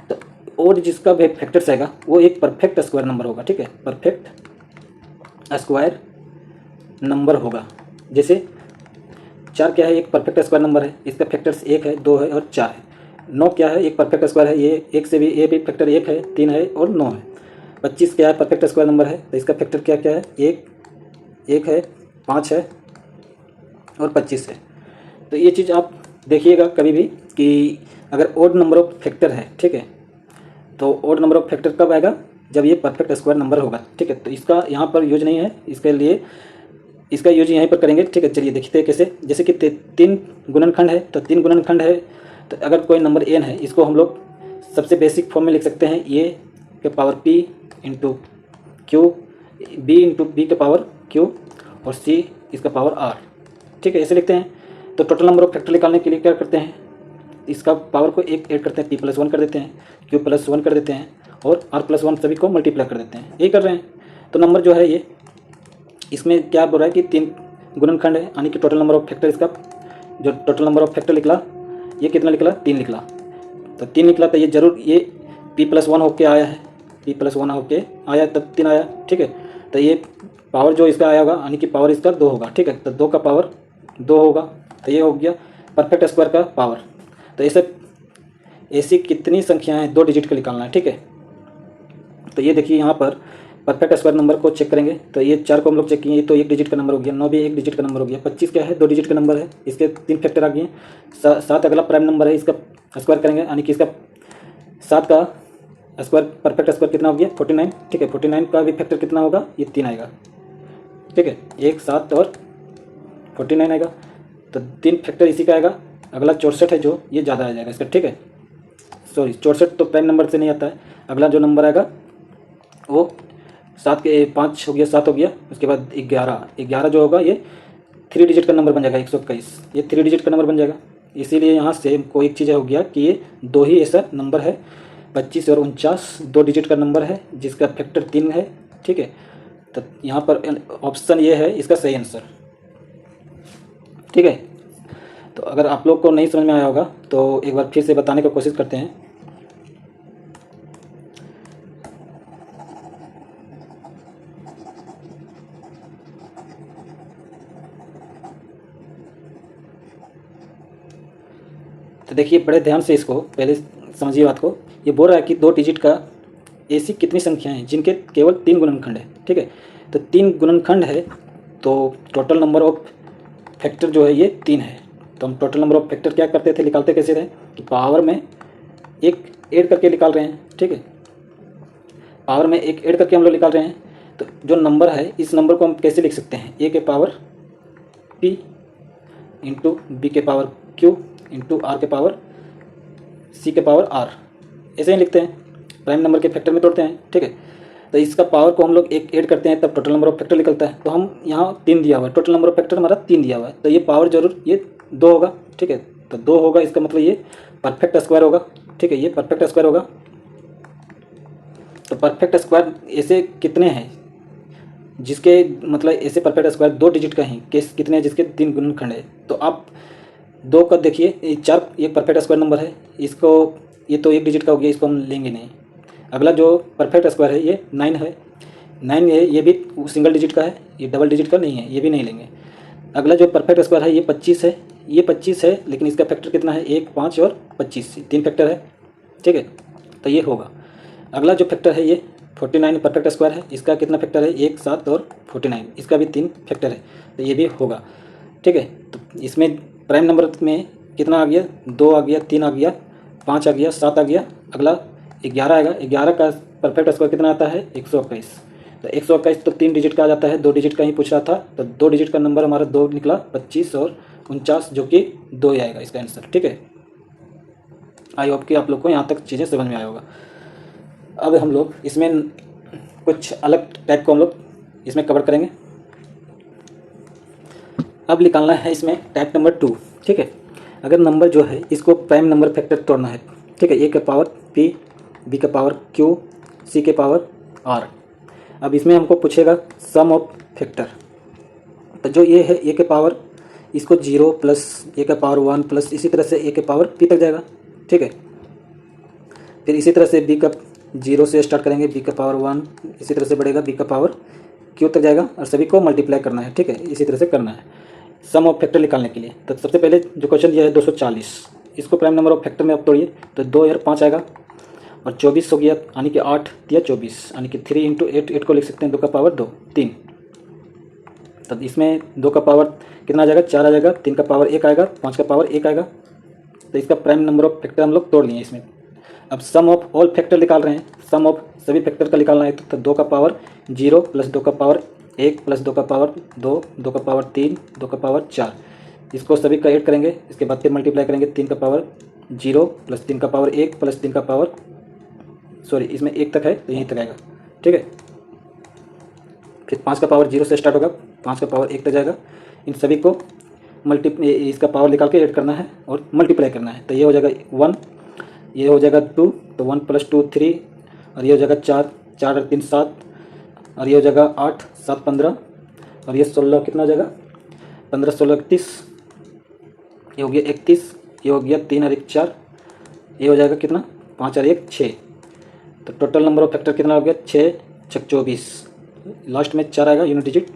Speaker 1: तो ओड जिसका भी फैक्टर्स आएगा वो एक परफेक्ट स्क्वायर नंबर होगा, ठीक है, परफेक्ट स्क्वायर नंबर होगा। जैसे 4 क्या है, एक परफेक्ट स्क्वायर नंबर है, इसका फैक्टर्स 1 है 2 है और 4 है। 9 क्या है, एक परफेक्ट स्क्वायर है, ये 1 से भी, ये भी फैक्टर 1 है 3 है और 9 है। 25 क्या है, परफेक्ट स्क्वायर नंबर है, तो इसका फैक्टर क्या क्या है, 1 है 5 है और 25 है। तो ये चीज़ आप देखिएगा कभी भी कि अगर ओड नंबर ऑफ फैक्टर है, ठीक है, तो ओड नंबर ऑफ फैक्टर कब आएगा, जब ये परफेक्ट स्क्वायर नंबर होगा, ठीक है। तो इसका यहाँ पर यूज नहीं है, इसके लिए इसका यूज यहीं पर करेंगे, ठीक है। चलिए देखते हैं कैसे। जैसे कि 3 गुणनखंड है, तो 3 गुणनखंड है, तो अगर कोई नंबर n है, इसको हम लोग सबसे बेसिक फॉर्म में लिख सकते हैं, ए के power p into q, b into b के पावर q और c इसका पावर r, ठीक है, ऐसे लिखते हैं। तो टोटल नंबर ऑफ फैक्टर निकालने के लिए क्या करते हैं, इसका पावर को एक ऐड करते हैं, p + 1 कर देते हैं, q + 1 कर देते हैं और r + 1 सभी को मल्टीप्लाई कर देते हैं, यही कर रहे हैं। तो नंबर जो है ये, इसमें क्या बोल रहा है कि 3 गुणनखंड है, यानी कि टोटल नंबर ऑफ फैक्टर, इसका जो टोटल नंबर ऑफ फैक्टर निकला ये कितना निकला, 3 निकला। तो 3 निकला तो ये जरूर ये p + 1 होके आया है, p + 1 होके आया तब 3 आया, ठीक है। तो ये पावर जो इसका आया होगा, यानी कि पावर इसका 2 होगा, ठीक है। तो 2 का पावर 2 होगा, तो ये हो गया परफेक्ट स्क्वायर का पावर। तो ऐसी कितनी संख्याएं हैं 2 डिजिट का निकालना है, ठीक है। तो ये देखिए यहाँ पर परफेक्ट स्क्वायर नंबर को चेक करेंगे, तो ये 4 को हम लोग चेक किए, ये तो 1 डिजिट का नंबर हो गया, 9 भी 1 डिजिट का नंबर हो गया, 25 क्या है 2 डिजिट का नंबर है, इसके 3 फैक्टर आ गए। 7 अगला प्राइम नंबर है, इसका स्क्वायर करेंगे, यानी कि इसका 7 का स्क्वायर परफेक्ट स्क्वायर कितना हो गया 49, ठीक है। 49 का भी फैक्टर कितना होगा, ये 3 आएगा, ठीक है, 1 7 और 49 आएगा। तो 3 फैक्टर इसी का आएगा। अगला 64 है जो, ये ज़्यादा आ जाएगा इसका, ठीक है, सॉरी 64 तो प्राइम नंबर से नहीं आता है। अगला जो नंबर आएगा वो 7 के 5 हो गया, 7 हो गया, उसके बाद 11 जो होगा ये 3 डिजिट का नंबर बन जाएगा, 121 ये 3 डिजिट का नंबर बन जाएगा। इसीलिए यहाँ से कोई एक चीज़ हो गया कि ये 2 ही ऐसा नंबर है, 25 और 49 2 डिजिट का नंबर है जिसका फैक्टर 3 है, ठीक है। तो यहाँ पर ऑप्शन ये है इसका सही आंसर, ठीक है। तो अगर आप लोग को नहीं समझ में आया होगा तो एक बार फिर से बताने की कोशिश करते हैं। तो देखिए बड़े ध्यान से इसको पहले समझिए बात को। ये बोल रहा है कि 2 डिजिट का ऐसी कितनी संख्याएं हैं जिनके केवल 3 गुणनखंड है, ठीक है। तो 3 गुणनखंड है तो टोटल नंबर ऑफ फैक्टर जो है ये 3 है। तो हम टोटल नंबर ऑफ फैक्टर क्या करते थे, निकालते कैसे थे कि पावर में एक ऐड करके निकाल रहे हैं, ठीक है। पावर में एक ऐड करके हम लोग निकाल रहे हैं। तो जो नंबर है इस नंबर को हम कैसे लिख सकते हैं, ए के पावर पी इंटू बी के पावर क्यू इंटू आर के पावर सी के पावर आर, ऐसे ही लिखते हैं, प्राइम नंबर के फैक्टर में तोड़ते हैं, ठीक है। तो इसका पावर को हम लोग एक ऐड करते हैं तब टोटल नंबर ऑफ फैक्टर निकलता है। तो हम यहाँ 3 दिया हुआ है, टोटल नंबर ऑफ फैक्टर हमारा 3 दिया हुआ है, तो ये पावर जरूर ये 2 होगा, ठीक है। तो 2 होगा, इसका मतलब ये परफेक्ट स्क्वायर होगा, ठीक है। ये परफेक्ट स्क्वायर होगा। तो परफेक्ट स्क्वायर ऐसे कितने हैं जिसके मतलब ऐसे परफेक्ट स्क्वायर 2 डिजिट का ही केस कितने हैं जिसके 3 गुणनखंड है। तो आप 2 का देखिए, ये 4 एक परफेक्ट स्क्वायर नंबर है, इसको ये तो 1 डिजिट का हो गया, इसको हम लेंगे नहीं। अगला जो परफेक्ट स्क्वायर है ये 9 है, 9 है, ये भी सिंगल डिजिट का है, ये डबल डिजिट का नहीं है, ये भी नहीं लेंगे। अगला जो परफेक्ट स्क्वायर है ये 25 है, ये 25 है, लेकिन इसका फैक्टर कितना है 1, 5 और 25, 3 फैक्टर है, ठीक है। तो ये होगा। अगला जो फैक्टर है ये 49 परफेक्ट स्क्वायर है, इसका कितना फैक्टर है 1, 7 और 49, इसका भी 3 फैक्टर है, तो ये भी होगा, ठीक है। तो इसमें प्राइम नंबर में कितना आ गया, 2 आ गया, 3 आ गया, 5 आ गया, 7 आ गया। अगला 11 आएगा, 11 का परफेक्ट स्क्वायर कितना आता है 121। तो 121 तो 3 डिजिट का आ जाता है, 2 डिजिट का ही पूछ रहा था, तो 2 डिजिट का नंबर हमारा 2 निकला, 25 और 49, जो कि 2 ही आएगा इसका आंसर, ठीक है। आई होप कि आप लोग को यहाँ तक चीज़ें समझ में आया होगा। अब हम लोग इसमें कुछ अलग टाइप को हम लोग इसमें कवर करेंगे। अब निकालना है इसमें टाइप नंबर 2, ठीक है। अगर नंबर जो है इसको प्राइम नंबर फैक्टर तोड़ना है, ठीक है। ए के पावर पी, बी के पावर क्यू, सी के पावर आर। अब इसमें हमको पूछेगा सम ऑफ फैक्टर। तो जो ये है ए के पावर, इसको 0 प्लस ए का पावर 1 प्लस इसी तरह से ए के पावर पी तक जाएगा, ठीक है। फिर इसी तरह से बी का 0 से स्टार्ट करेंगे, बी का पावर 1 इसी तरह से बढ़ेगा, बी का पावर क्यू तक जाएगा और सभी को मल्टीप्लाई करना है, ठीक है। इसी तरह से करना है सम ऑफ फैक्टर निकालने के लिए। तो सबसे पहले जो क्वेश्चन दिया है 240, इसको प्राइम नंबर ऑफ फैक्टर में आप तोड़िए। तो 2 और 5 आएगा और 24 हो गया, यानी कि 8 या 24, यानी कि 3 इंटू 8, 8 को लिख सकते हैं 2 का पावर 2, 3। तब इसमें 2 का पावर कितना आ जाएगा 4 आ जाएगा, 3 का पावर 1 आएगा, 5 का पावर 1 आएगा। तो इसका प्राइम नंबर ऑफ फैक्टर हम लोग तोड़ लिए इसमें। अब सम ऑफ ऑल फैक्टर निकाल रहे हैं, सम ऑफ सभी फैक्टर का निकालना है। तो 2 का पावर 0 प्लस 2 का पावर 1 प्लस 2 का पावर 2, 2 का पावर 3, 2 का पावर 4, इसको सभी का ऐड करेंगे। इसके बाद फिर मल्टीप्लाई करेंगे, 3 का पावर 0 प्लस 3 का पावर 1 प्लस 3 का पावर इसमें 1 तक है तो यहीं तक आएगा, ठीक है। फिर 5 का पावर 0 से स्टार्ट होगा, 5 का पावर 1 तक जाएगा। इन सभी को इसका पावर निकाल के ऐड करना है और मल्टीप्लाई करना है। तो ये हो जाएगा 1, ये हो जाएगा 2, तो 1 + 2 3, और ये हो जाएगा 4, 4 और 3 7, और ये हो जाएगा 8, 7 15, और ये 16 कितना हो जाएगा 15 16 31, ये हो गया 31, ये हो गया 3 और 1 4, ये हो जाएगा कितना 5 और 1 6। तो टोटल नंबर ऑफ फैक्टर कितना हो गया 6 6 24, लास्ट में 4 आएगा यूनिट डिजिट,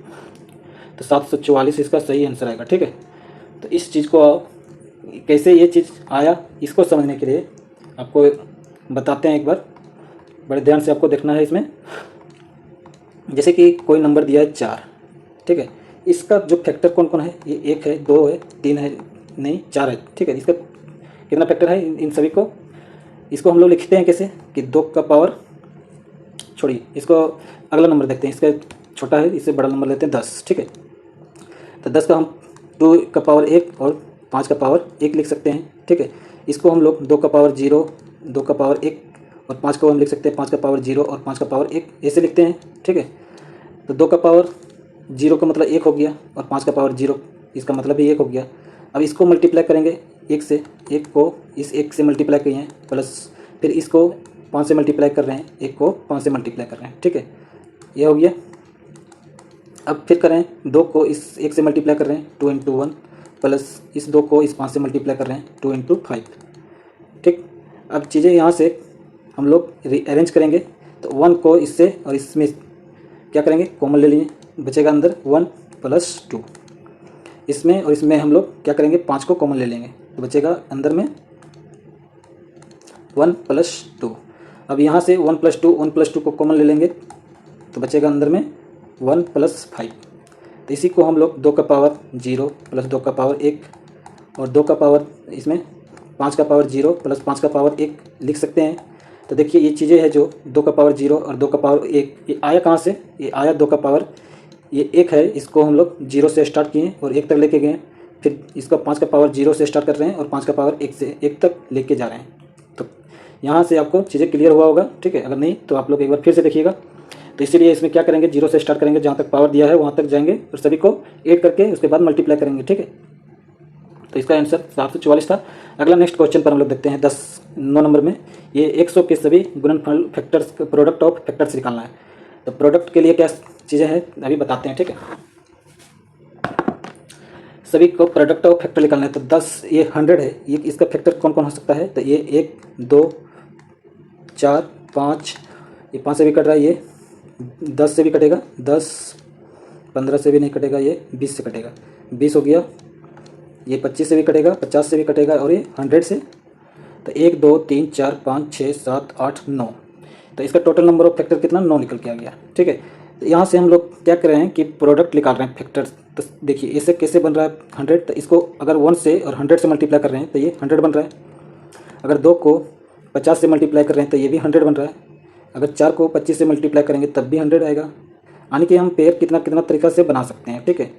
Speaker 1: तो 744 इसका सही आंसर आएगा, ठीक है। तो इस चीज़ को कैसे ये चीज़ आया इसको समझने के लिए आपको बताते हैं एक बार, बड़े ध्यान से आपको देखना है इसमें। जैसे कि कोई नंबर दिया है 4, ठीक है। इसका जो फैक्टर कौन कौन है, ये 1 है, 2 है, 3 है, नहीं 4 है, ठीक है। इसका कितना फैक्टर है इन सभी को, इसको हम लोग लिखते हैं कैसे कि 2 का पावर, छोड़िए इसको अगला नंबर देखते हैं, इसका छोटा है, इससे बड़ा नंबर लेते हैं 10, ठीक है। तो 10 का हम 2 का पावर 1 और 5 का पावर 1 लिख सकते हैं, ठीक है। इसको हम लोग 2 का पावर 0, 2 का पावर 1 और 5 को हम लिख सकते हैं 5 का पावर 0 और 5 का पावर 1, ऐसे लिखते हैं, ठीक है। तो 2 का पावर 0 का मतलब 1 हो गया और 5 का पावर 0 इसका मतलब भी 1 हो गया। अब इसको मल्टीप्लाई करेंगे 1 से, 1 को इस 1 से मल्टीप्लाई किए हैं, प्लस फिर इसको 5 से मल्टीप्लाई कर रहे हैं, 1 को 5 से मल्टीप्लाई कर रहे हैं, ठीक है। ये हो गया। अब फिर करें 2 को इस 1 से मल्टीप्लाई कर रहे हैं 2 × 1, प्लस इस 2 को इस 5 से मल्टीप्लाई कर रहे हैं 2 × 5, ठीक। अब चीज़ें यहाँ से हम लोग अरेंज करेंगे। तो 1 को इससे और इसमें क्या करेंगे कॉमन ले लिए, बचेगा अंदर 1 + 2, इसमें और इसमें हम लोग क्या करेंगे 5 को कॉमन ले लेंगे, तो बचेगा अंदर में 1+2। अब यहाँ से 1+2 को कॉमन ले लेंगे तो बचेगा अंदर में 1+5। तो इसी को हम लोग 2 का पावर 0 प्लस 2 का पावर 1 और 2 का पावर इसमें 5 का पावर 0 प्लस 5 का पावर 1 लिख सकते हैं। तो देखिए ये चीज़ें हैं जो 2 का पावर 0 और 2 का पावर 1, ये आया कहाँ से? ये आया 2 का पावर ये 1 है, इसको हम लोग 0 से स्टार्ट किए और 1 तक लेके गए, फिर इसका 5 का पावर 0 से स्टार्ट कर रहे हैं और 5 का पावर 1 से 1 तक लेके जा रहे हैं। तो यहाँ से आपको चीज़ें क्लियर हुआ होगा, ठीक है। अगर नहीं तो आप लोग एक बार फिर से देखिएगा। तो इसीलिए इसमें क्या करेंगे, 0 से स्टार्ट करेंगे, जहाँ तक पावर दिया है वहाँ तक जाएंगे और सभी को ऐड करके उसके बाद मल्टीप्लाई करेंगे, ठीक है। तो इसका आंसर 744 था। अगला नेक्स्ट क्वेश्चन पर हम लोग देखते हैं 9 नंबर में। ये 100 के सभी गुणनफल फैक्टर्स, प्रोडक्ट ऑफ फैक्टर्स निकालना है। तो प्रोडक्ट के लिए क्या चीज़ें हैं अभी बताते हैं, ठीक है। सभी को प्रोडक्ट ऑफ फैक्टर निकालना है। तो 10 ये 100 है, ये इसका फैक्टर कौन कौन हो सकता है? तो ये 1 2 4 5, ये 5 से भी कट रहा है, ये 10 से भी कटेगा, 10 15 से भी नहीं कटेगा, ये 20 से कटेगा, 20 हो गया। ये 25 से भी कटेगा, 50 से भी कटेगा और ये 100 से। तो 1 2 3 4 5 6 7 8 9, तो इसका टोटल नंबर ऑफ फैक्टर कितना? 9 निकल के आ गया, ठीक है। तो यहाँ से हम लोग क्या कर रहे हैं कि प्रोडक्ट निकाल रहे हैं फैक्टर्स। तो देखिए इसे कैसे बन रहा है 100, तो इसको अगर 1 से और 100 से मल्टीप्लाई कर रहे हैं तो ये 100 बन रहा है। अगर 2 को 50 से मल्टीप्लाई कर रहे हैं तो ये भी 100 बन रहा है। अगर 4 को 25 से मल्टीप्लाई करेंगे तब भी 100 आएगा। यानी कि हम पेयर कितना कितना तरीका से बना सकते हैं, ठीक है।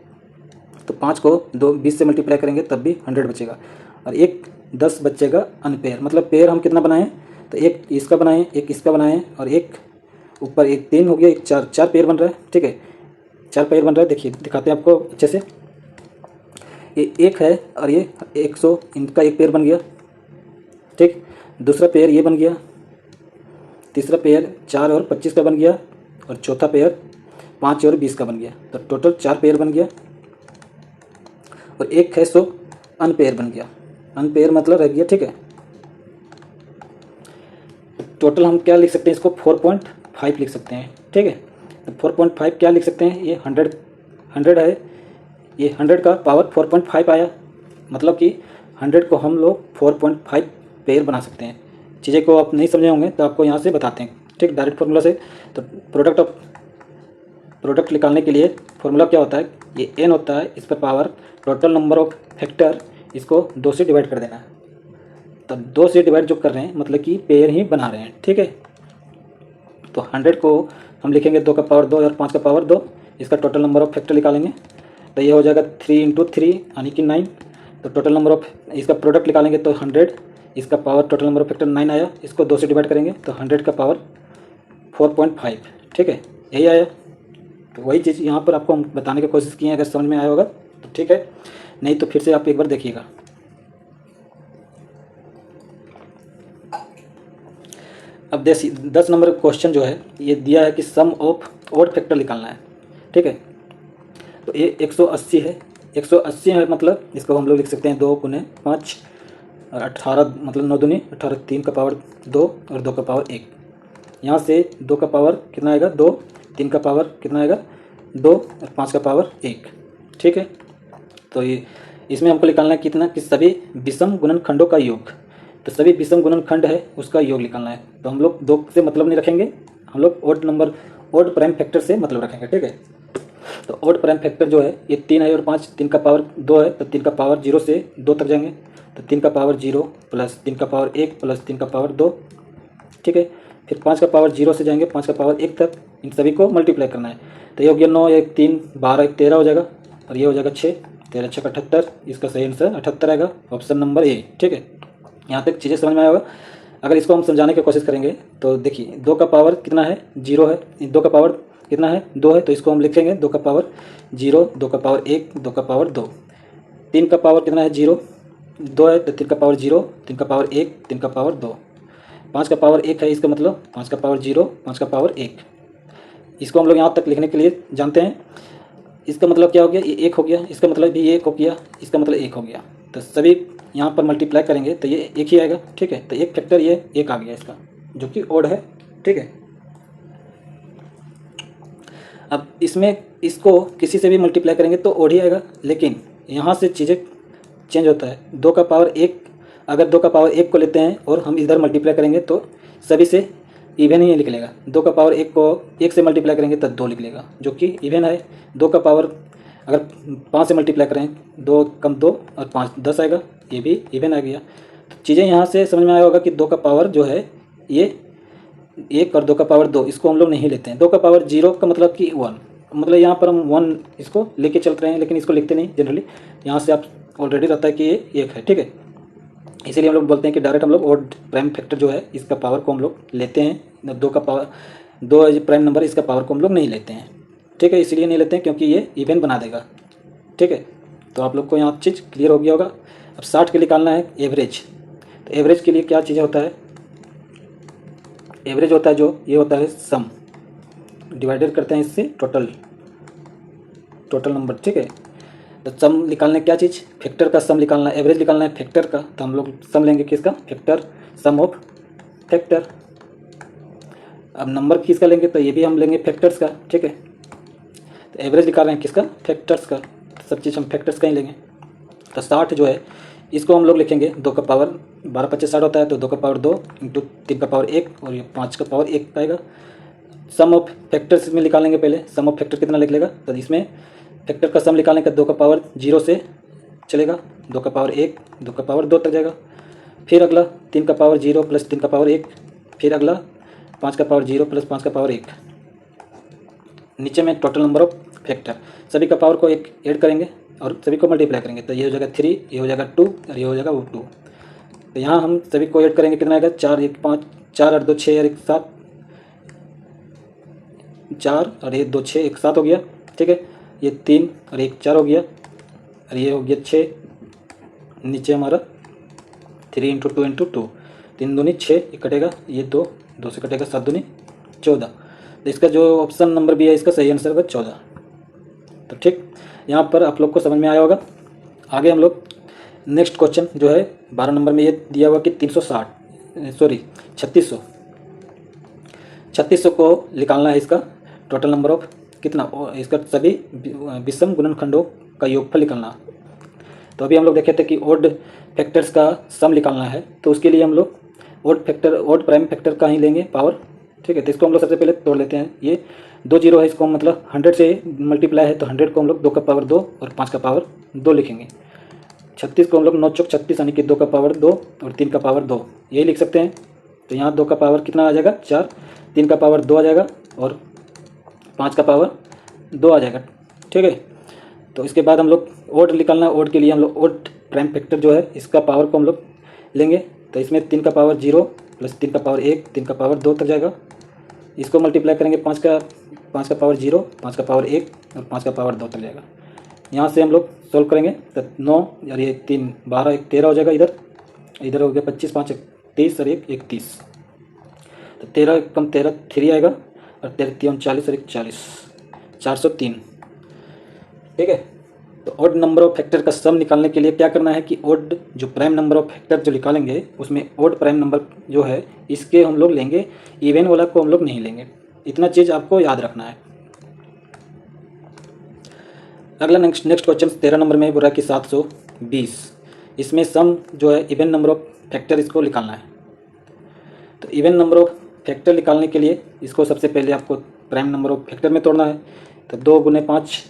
Speaker 1: तो 5 को 20 से मल्टीप्लाई करेंगे तब भी 100 बचेगा और एक 10 बचेगा अनपेयर। मतलब पेयर हम कितना बनाएं? तो एक इसका बनाएं, एक इसका बनाएं और एक ऊपर, एक 3 हो गया, एक 4, 4 पेयर बन रहा है, ठीक है। 4 पेयर बन रहा है। देखिए दिखाते हैं आपको अच्छे से। ये 1 है और ये 100, इनका एक पेयर बन गया, ठीक। दूसरा पेयर ये बन गया, तीसरा पेयर 4 और 25 का बन गया और चौथा पेयर 5 और 20 का बन गया। तो टोटल 4 पेयर बन गया और एक है 100 अनपेयर बन गया। अनपेयर मतलब रह गया, ठीक है। टोटल हम क्या लिख सकते हैं? इसको 4.5 लिख सकते हैं, ठीक है। तो 4.5 क्या लिख सकते हैं? ये 100 है, ये 100 का पावर 4.5 आया। मतलब कि 100 को हम लोग 4.5 पेयर बना सकते हैं। चीज़ें को आप नहीं समझे होंगे तो आपको यहाँ से बताते हैं, ठीक, डायरेक्ट फार्मूला से। तो प्रोडक्ट निकालने के लिए फार्मूला क्या होता है? ये n होता है, इस पर power total number of factor, इसको 2 से डिवाइड कर देना है। तो 2 से डिवाइड जो कर रहे हैं मतलब कि पेयर ही बना रहे हैं, ठीक है। तो 100 को हम लिखेंगे 2 का पावर 2 और 5 का पावर 2, इसका टोटल नंबर ऑफ फैक्टर निकालेंगे। तो ये हो जाएगा 3 × 3 यानी कि 9। तो टोटल नंबर ऑफ इसका प्रोडक्ट निकालेंगे तो 100, इसका power total number of factor 9 आया। इसको 2 से डिवाइड करेंगे तो 100 का पावर 4.5, ठीक है, यही आया। तो वही चीज़ यहाँ पर आपको हम बताने की कोशिश की है। अगर समझ में आया होगा तो ठीक है, नहीं तो फिर से आप एक बार देखिएगा। अब 10 नंबर क्वेश्चन जो है ये दिया है कि सम ऑफ ऑड फैक्टर निकालना है, ठीक है। तो ये 180 है, 180 है, मतलब इसको हम लोग लिख सकते हैं 2 × 5 और 18, मतलब 9 दूनी 18, 3 का पावर 2 और 2 का पावर 1। यहाँ से 2 का पावर कितना आएगा? 2, 3 का पावर कितना आएगा? 2 और 5 का पावर 1, ठीक है। तो ये इसमें हमको निकालना है कितना? कि सभी विषम गुणनखंडों का योग। तो सभी विषम गुणनखंड है उसका योग निकालना है। तो हम लोग 2 से मतलब नहीं रखेंगे, हम लोग ऑड प्राइम फैक्टर से मतलब रखेंगे, ठीक है। तो ऑड प्राइम फैक्टर जो है ये 3 है और 5, 3 का पावर 2 है तो 3 का पावर 0 से 2 तक जाएंगे। तो 3 का पावर 0 प्लस 3 का पावर 1 प्लस 3 का पावर 2, ठीक है। फिर 5 का पावर 0 से जाएंगे 5 का पावर 1 तक, इन सभी को मल्टीप्लाई करना है। तो ये हो गया 9, 1 3 12, 1 13 हो जाएगा और ये हो जाएगा 6, 13 6 78। इसका सही आंसर 78 आएगा, ऑप्शन नंबर ए, ठीक है। यहाँ तक चीज़ें समझ में आया होगा। अगर इसको हम समझाने की कोशिश करेंगे तो देखिए 2 का पावर कितना है? 0 है। 2 का पावर कितना है? 2 है। तो इसको हम लिखेंगे 2 का पावर 0, 2 का पावर 1, 2 का पावर 2। 3 का पावर कितना है? 0, 2 है तो 3 का पावर 0, 3 का पावर 1, 3 का पावर 2। 5 का पावर 1 है, इसका मतलब 5 का पावर 0, 5 का पावर 1। इसको हम लोग यहाँ तक लिखने के लिए जानते हैं। इसका मतलब क्या हो गया? ये 1 हो गया, इसका मतलब भी ये 1 हो गया, इसका मतलब 1 हो गया। तो सभी यहाँ पर मल्टीप्लाई करेंगे तो ये 1 ही आएगा, ठीक है। तो एक फैक्टर ये 1 आ गया इसका, जो कि ऑड है, ठीक है। अब इसमें इसको किसी से भी मल्टीप्लाई करेंगे तो ऑड ही आएगा, लेकिन यहाँ से चीज़ें चेंज होता है। 2 का पावर 1 अगर 2 का पावर 1 को लेते हैं और हम इधर मल्टीप्लाई करेंगे तो सभी से इवन ही निकलेगा। 2 का पावर 1 को 1 से मल्टीप्लाई करेंगे तो 2 निकलेगा, जो कि इवन है। 2 का पावर अगर 5 से मल्टीप्लाई करें, 2 कम 2 और 5 10 आएगा, ये भी इवन आ गया। तो चीज़ें यहाँ से समझ में आया होगा कि 2 का पावर जो है ये 1 और 2 का पावर 2, इसको हम लोग नहीं लेते हैं। 2 का पावर 0 का मतलब कि 1, मतलब यहाँ पर हम 1 इसको लेके चल रहे हैं, लेकिन इसको लिखते नहीं जनरली। यहाँ से आप ऑलरेडी रहता है कि ये 1 है, ठीक है। इसीलिए हम लोग बोलते हैं कि डायरेक्ट हम लोग ऑड प्राइम फैक्टर जो है इसका पावर को हम लोग लेते हैं। 2 का पावर 2 प्राइम नंबर, इसका पावर को हम लोग नहीं लेते हैं, ठीक है। इसीलिए नहीं लेते हैं क्योंकि ये इवन बना देगा, ठीक है। तो आप लोग को यहाँ चीज़ क्लियर हो गया होगा। अब 60 के निकालना है एवरेज। तो एवरेज के लिए क्या चीज़ होता है, एवरेज होता है जो ये होता है सम, डिवाइडेड करते हैं इससे टोटल नंबर, ठीक है। तो सम निकालने क्या चीज़, फैक्टर का सम निकालना है। एवरेज निकालना है फैक्टर का, तो हम लोग सम लेंगे किसका, फैक्टर, सम ऑफ फैक्टर। अब नंबर किसका लेंगे, तो ये भी हम लेंगे फैक्टर्स का, ठीक है। तो एवरेज निकाल रहे हैं किसका, फैक्टर्स का, सब चीज़ हम फैक्टर्स का ही लेंगे। तो 60 जो है इसको हम लोग लिखेंगे 2 का पावर 12 25 60 होता है, तो 2 का पावर 2 इंटू 3 का पावर 1 और ये 5 का पावर 1 आएगा। सम ऑफ फैक्टर्स में निकालेंगे पहले, सम ऑफ फैक्टर कितना निकलेगा, तो इसमें फैक्टर का सम निकालने का 2 का पावर 0 से चलेगा, 2 का पावर 1 2 का पावर 2 तक जाएगा। फिर अगला 3 का पावर 0 प्लस 3 का पावर 1, फिर अगला 5 का पावर 0 प्लस 5 का पावर 1। नीचे में टोटल नंबर ऑफ फैक्टर, सभी का पावर को एक ऐड करेंगे और सभी को मल्टीप्लाई करेंगे, तो ये हो जाएगा 3, ये हो जाएगा 2 और ये हो जाएगा 2। तो यहाँ हम सभी को ऐड करेंगे, कितना आएगा, 4 1 5, 4 8 2 6 और 1 7, 4 और 1 2 6 1 7 हो गया, ठीक है। ये 3 और 1 4 हो गया और ये हो गया 6। नीचे हमारा 3 इंटू 2 इंटू 2, 3 दूनी 6, ये कटेगा, ये 2 2 से कटेगा, 7 दूनी 14। तो इसका जो ऑप्शन नंबर भी है इसका सही आंसर होगा 14। तो ठीक, यहाँ पर आप लोग को समझ में आया होगा। आगे हम लोग नेक्स्ट क्वेश्चन जो है 12 नंबर में ये दिया हुआ कि 3600 को निकालना है इसका टोटल नंबर ऑफ कितना, इसका सभी विषम गुणनखंडों का योगफल निकालना। तो अभी हम लोग देखे थे कि ऑड फैक्टर्स का सम निकालना है, तो उसके लिए हम लोग ऑड प्राइम फैक्टर का ही लेंगे पावर, ठीक है। तो इसको हम लोग सबसे पहले तोड़ लेते हैं। ये 2 0 है, इसको मतलब 100 से मल्टीप्लाई है, तो 100 को हम लोग 2 का पावर 2 और 5 का पावर 2 लिखेंगे। 36 को हम लोग 9 चौक 36 यानी कि 2 का पावर 2 और 3 का पावर 2 यही लिख सकते हैं। तो यहाँ 2 का पावर कितना आ जाएगा 4, 3 का पावर 2 आ जाएगा और 5 का पावर 2 आ जाएगा, ठीक है। तो इसके बाद हम लोग ऑड निकालना है। ऑड के लिए हम लोग ऑड प्राइम फैक्टर जो है इसका पावर को हम लोग लेंगे। तो इसमें 3 का पावर 0 प्लस 3 का पावर 1, 3 का पावर 2 तक जाएगा। इसको मल्टीप्लाई करेंगे 5 का पावर 0, 5 का पावर 1 और 5 का पावर 2 तक जाएगा। यहाँ से हम लोग सोल्व करेंगे तो 9 और ये 3 12 1 13 हो जाएगा। इधर हो गया 25 5 30 और 1 31, तो 13 कम 13 3 आएगा और 13 3 40 और 1 40, 403, ठीक है। तो ऑड नंबर ऑफ फैक्टर का सम निकालने के लिए क्या करना है कि ऑड जो प्राइम नंबर ऑफ फैक्टर जो निकालेंगे उसमें ऑड प्राइम नंबर जो है इसके हम लोग लेंगे, इवन वाला को हम लोग नहीं लेंगे। इतना चीज़ आपको याद रखना है। अगला नेक्स्ट क्वेश्चन 13 नंबर में बोला कि 720, इसमें सम जो है इवन नंबर ऑफ फैक्टर इसको निकालना है। तो इवन नंबर ऑफ फैक्टर निकालने के लिए इसको सबसे पहले आपको प्राइम नंबर ऑफ फैक्टर में तोड़ना है। तो 2 गुने 5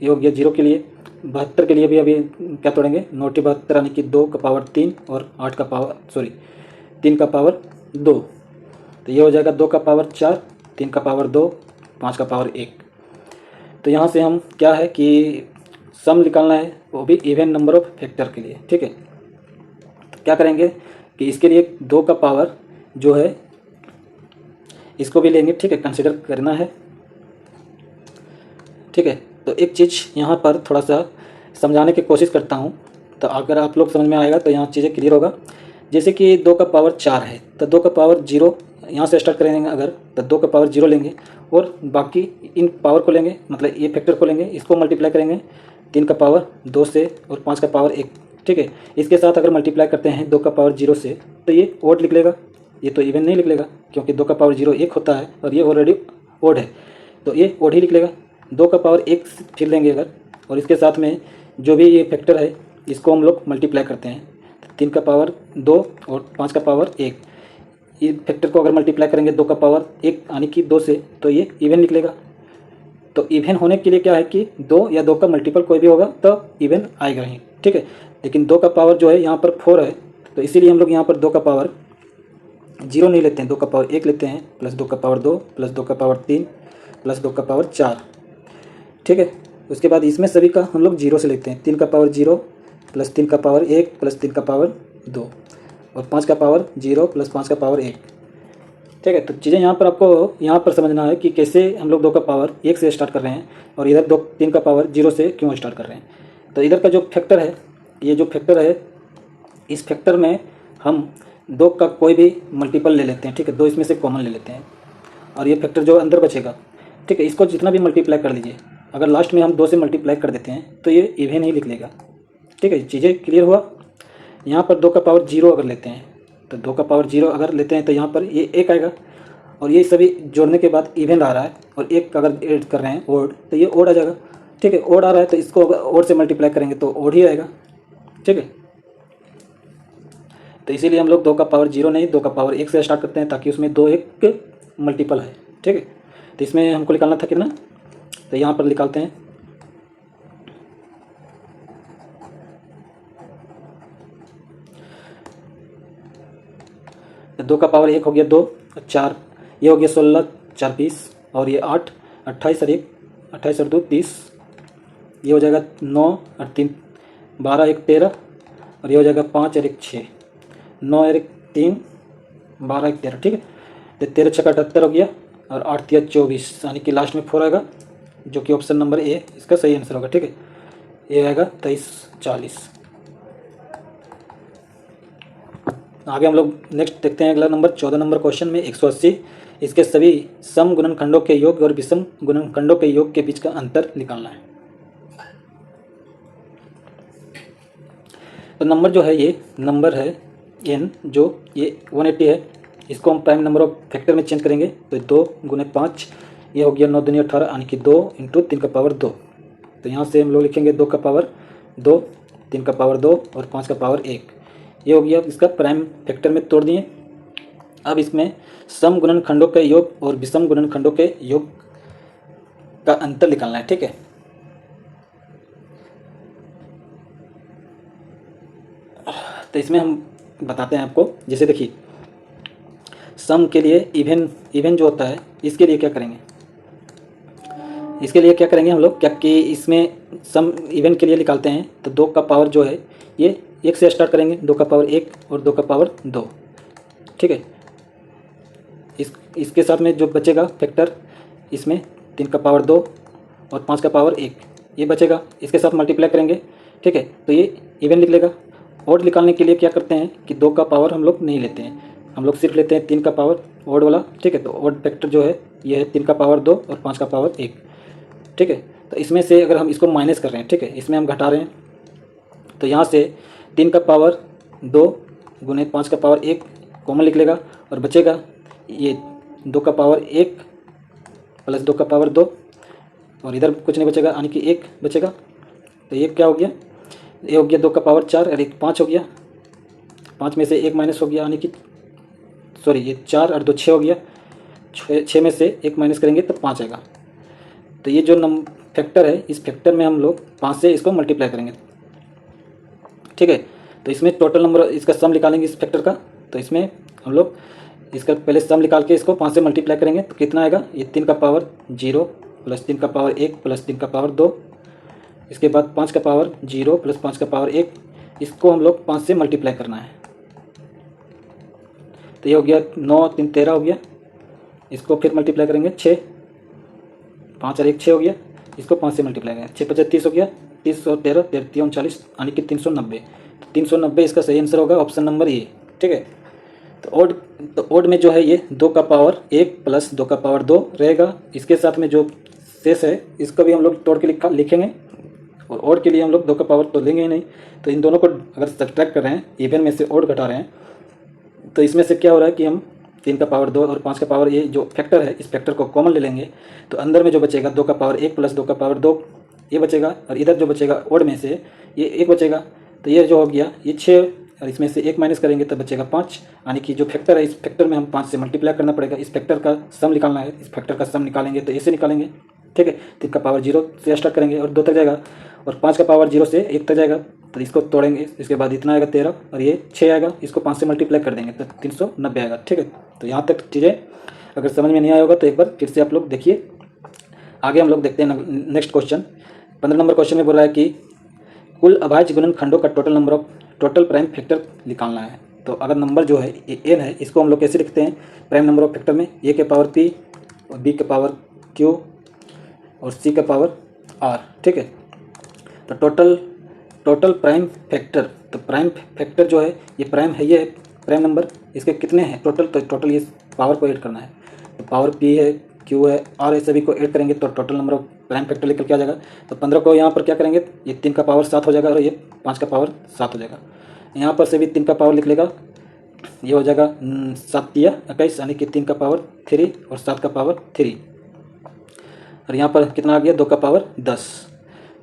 Speaker 1: ये हो गया 0 के लिए। 72 के लिए भी अभी क्या तोड़ेंगे, 9 72 यानी कि 2 का पावर 3 और 3 का पावर 2। तो ये हो जाएगा 2 का पावर 4, 3 का पावर 2, 5 का पावर 1। तो यहाँ से हम क्या है कि सम निकालना है, वो भी इवन नंबर ऑफ फैक्टर के लिए, ठीक है। तो क्या करेंगे कि इसके लिए 2 का पावर जो है इसको भी लेंगे, ठीक है, कंसिडर करना है, ठीक है। तो एक चीज़ यहाँ पर थोड़ा सा समझाने की कोशिश करता हूँ, तो अगर आप लोग समझ में आएगा तो यहाँ चीज़ें क्लियर होगा। जैसे कि 2 का पावर 4 है तो 2 का पावर 0 यहाँ से स्टार्ट करेंगे अगर, तो 2 का पावर 0 लेंगे और बाकी इन पावर को लेंगे, मतलब ये फैक्टर को लेंगे, इसको मल्टीप्लाई करेंगे 3 का पावर 2 से और 5 का पावर 1, ठीक है। इसके साथ अगर मल्टीप्लाई करते हैं 2 का पावर 0 से तो ये ऑड निकलेगा, ये तो इवन नहीं निकलेगा क्योंकि 2 का पावर 0 1 होता है और ये ऑलरेडी ऑड है, तो ये ऑड ही निकलेगा। 2 का पावर 1 फिर लेंगे अगर, और इसके साथ में जो भी ये फैक्टर है इसको हम लोग मल्टीप्लाई करते हैं। 3 का पावर 2 और 5 का पावर 1। ये फैक्टर को अगर मल्टीप्लाई करेंगे 2 का पावर 1 यानी कि 2 से, तो ये इवन निकलेगा। तो इवन होने के लिए क्या है कि 2 या 2 का मल्टीपल कोई भी होगा तो इवन आएगा ही, ठीक है। लेकिन 2 का पावर जो है यहाँ पर 4 है, तो इसीलिए हम लोग यहाँ पर 2 का पावर 0 नहीं लेते हैं, 2 का पावर 1 लेते हैं, प्लस 2 का पावर 2 प्लस 2 का पावर 3 प्लस 2 का पावर 4, ठीक है। उसके बाद इसमें सभी का हम लोग 0 से लेते हैं, 3 का पावर 0 प्लस 3 का पावर 1 प्लस 3 का पावर 2 और 5 का पावर 0 प्लस 5 का पावर 1, ठीक है। तो चीज़ें यहाँ पर आपको यहाँ पर समझना है कि कैसे हम लोग 2 का पावर 1 से स्टार्ट कर रहे हैं और इधर 3 का पावर 0 से क्यों स्टार्ट कर रहे हैं। तो इधर का जो फैक्टर है, ये जो फैक्टर है, इस फैक्टर में हम 2 का कोई भी मल्टीपल ले लेते हैं, ठीक है। 2 इसमें से कॉमन ले लेते हैं और ये फैक्टर जो अंदर बचेगा, ठीक है, इसको जितना भी मल्टीप्लाई कर लीजिए, अगर लास्ट में हम 2 से मल्टीप्लाई कर देते हैं तो ये इवन ही लिख लेगा, ठीक है। चीज़ें क्लियर हुआ। यहाँ पर 2 का पावर 0 अगर लेते हैं, तो 2 का पावर 0 अगर लेते हैं तो यहाँ पर ये 1 आएगा और ये सभी जोड़ने के बाद इवन आ रहा है और 1 अगर ऐड कर रहे हैं ओड, तो ये ओड आ जाएगा, ठीक है। ओड आ रहा है तो इसको अगर ओड से मल्टीप्लाई करेंगे तो ओड ही आएगा, ठीक है। तो इसीलिए हम लोग 2 का पावर 0 नहीं, 2 का पावर 1 से स्टार्ट करते हैं ताकि उसमें 2 1 मल्टीपल है, ठीक है। तो इसमें हमको निकालना था कितना, तो यहाँ पर निकालते हैं। तो 2 का पावर 1 हो गया 2 4, ये हो गया 16 4 20 और ये 8 28 और 1 28 और 2 30, ये हो जाएगा 9 और 3 12 1 13 और ये हो जाएगा 5 और 1 6 9 और 1 3 12 1 13, ठीक है। तो 13 6 78 हो गया और 8 3 24 यानी कि लास्ट में 4 आएगा, जो कि ऑप्शन नंबर ए इसका सही आंसर होगा, ठीक है। ये आएगा 23 40। आगे हम लोग नेक्स्ट देखते हैं अगला नंबर 14 नंबर क्वेश्चन में 180, इसके सभी सम गुणनखंडों के योग और विषम गुणनखंडों के योग के बीच का अंतर निकालना है। तो नंबर जो है, ये नंबर है n, जो ये 180 है, इसको हम प्राइम नंबर ऑफ फैक्टर में चेंज करेंगे तो 2 गुने 5, ये हो गया 9 दूनी 18 यानी कि 2 इंटू 3 का पावर 2। तो यहाँ से हम लोग लिखेंगे 2 का पावर 2 3 का पावर 2 और 5 का पावर 1, ये हो गया इसका प्राइम फैक्टर में तोड़ दिए। अब इसमें सम गुणनखंडों के योग और विषम गुणनखंडों के योग का अंतर निकालना है, ठीक है। तो इसमें हम बताते हैं आपको, जैसे देखिए सम के लिए इवन जो होता है, इसके लिए क्या करेंगे, इसके लिए क्या करेंगे हम लोग, क्या कि इसमें सम इवन के लिए निकालते हैं तो 2 का पावर जो है ये 1 से स्टार्ट करेंगे, 2 का पावर 1 और 2 का पावर 2, ठीक है। इसके साथ में जो बचेगा फैक्टर, इसमें 3 का पावर 2 और 5 का पावर 1 ये बचेगा, इसके साथ मल्टीप्लाई करेंगे, ठीक है। तो ये इवन लिख लेगा। ओड निकालने के लिए क्या करते हैं कि 2 का पावर हम लोग नहीं लेते हैं, हम लोग सिर्फ लेते हैं 3 का पावर ओड वाला, ठीक है। तो ओड फैक्टर जो है ये है 3 का पावर 2 और 5 का पावर 1, ठीक है। तो इसमें से अगर हम इसको माइनस कर रहे हैं, ठीक है, इसमें हम घटा रहे हैं, तो यहाँ से 3 का पावर 2 गुने 5 का पावर 1 कॉमन लिख लेगा और बचेगा ये 2 का पावर 1 प्लस 2 का पावर 2 और इधर कुछ नहीं बचेगा यानी कि 1 बचेगा। तो ये क्या हो गया, ये हो गया 2 का पावर 4 और 1 5 हो गया, 5 में से 1 माइनस हो गया यानी कि सॉरी ये 4 और 2 6 हो गया, 6 में से 1 माइनस करेंगे तो 5 आएगा। तो ये जो फैक्टर है, इस फैक्टर में हम लोग 5 से इसको मल्टीप्लाई करेंगे, ठीक है। तो इसमें टोटल नंबर इसका सम निकालेंगे इस फैक्टर का, तो इसमें हम लोग इसका पहले सम निकाल के इसको 5 से मल्टीप्लाई करेंगे तो कितना आएगा, ये 3 का पावर 0 प्लस 3 का पावर 1 प्लस 3 का पावर 2, इसके बाद 5 का पावर 0 प्लस 5 का पावर 1, इसको हम लोग 5 से मल्टीप्लाई करना है। तो ये हो गया 9 3 13 हो गया, इसको फिर मल्टीप्लाई करेंगे 6, 5 और 1 6 हो गया, इसको 5 से मल्टीप्लाई करेंगे, 6 5 30 हो गया, 30 और 13 13 39 यानी कि 390। तो 390 इसका सही आंसर होगा ऑप्शन नंबर ए, ठीक है। तो ओड में जो है ये 2 का पावर 1 प्लस 2 का पावर 2 रहेगा, इसके साथ में जो शेष है इसको भी हम लोग तोड़ के लिखेंगे और ओड के लिए हम लोग 2 का पावर तो लेंगे ही नहीं। तो इन दोनों को अगर सब्ट्रैक्ट कर रहे हैं, इवन में से ओड घटा रहे हैं, तो इसमें से क्या हो रहा है कि हम 3 का पावर 2 और 5 का पावर, ये जो फैक्टर है इस फैक्टर को कॉमन ले लेंगे, तो अंदर में जो बचेगा 2 का पावर 1 प्लस 2 का पावर 2 ये बचेगा और इधर जो बचेगा ओड में से ये 1 बचेगा। तो ये जो हो गया ये 6 और इसमें से 1 माइनस करेंगे तो बचेगा 5, यानी कि जो फैक्टर है इस फैक्टर में हम 5 से मल्टीप्लाई करना पड़ेगा। इस फैक्टर का सम निकालना है, इस फैक्टर का सम निकालेंगे तो ऐसे निकालेंगे, ठीक है। 3 का पावर 0 से स्टार्ट करेंगे और 2 तक जाएगा, और 5 का पावर 0 से 1 तक जाएगा, तो इसको तोड़ेंगे, इसके बाद इतना आएगा 13 और ये 6 आएगा, इसको 5 से मल्टीप्लाई कर देंगे तो 390 आएगा, ठीक है। तो यहाँ तक चीज़ें अगर समझ में नहीं आया होगा तो एक बार फिर से आप लोग देखिए। आगे हम लोग देखते हैं नेक्स्ट क्वेश्चन। 15 नंबर क्वेश्चन में बोल रहा है कि कुल अभाज्य गुणनखंडों का टोटल प्राइम फैक्टर निकालना है। तो अगर नंबर जो है एन है, इसको हम लोग कैसे लिखते हैं प्राइम नंबर ऑफ फैक्टर में, ए के पावर पी और बी के पावर क्यू और सी के पावर आर, ठीक है। तो टोटल प्राइम फैक्टर, तो प्राइम फैक्टर जो है ये प्राइम है, ये प्राइम नंबर, इसके कितने हैं टोटल, तो टोटल ये पावर को ऐड करना है। तो पावर पी है, क्यू है, आर है, सभी को ऐड करेंगे तो total number of prime factor निकल के आ जाएगा। तो 15 को यहाँ पर क्या करेंगे, ये 3 का पावर 7 हो जाएगा और ये 5 का पावर 7 हो जाएगा। यहाँ पर से भी 3 का पावर लिख लेगा, ये हो जाएगा 7 या 21, यानी कि 3 का पावर 3 और 7 का पावर 3, और यहाँ पर कितना आ गया 2 का पावर 10।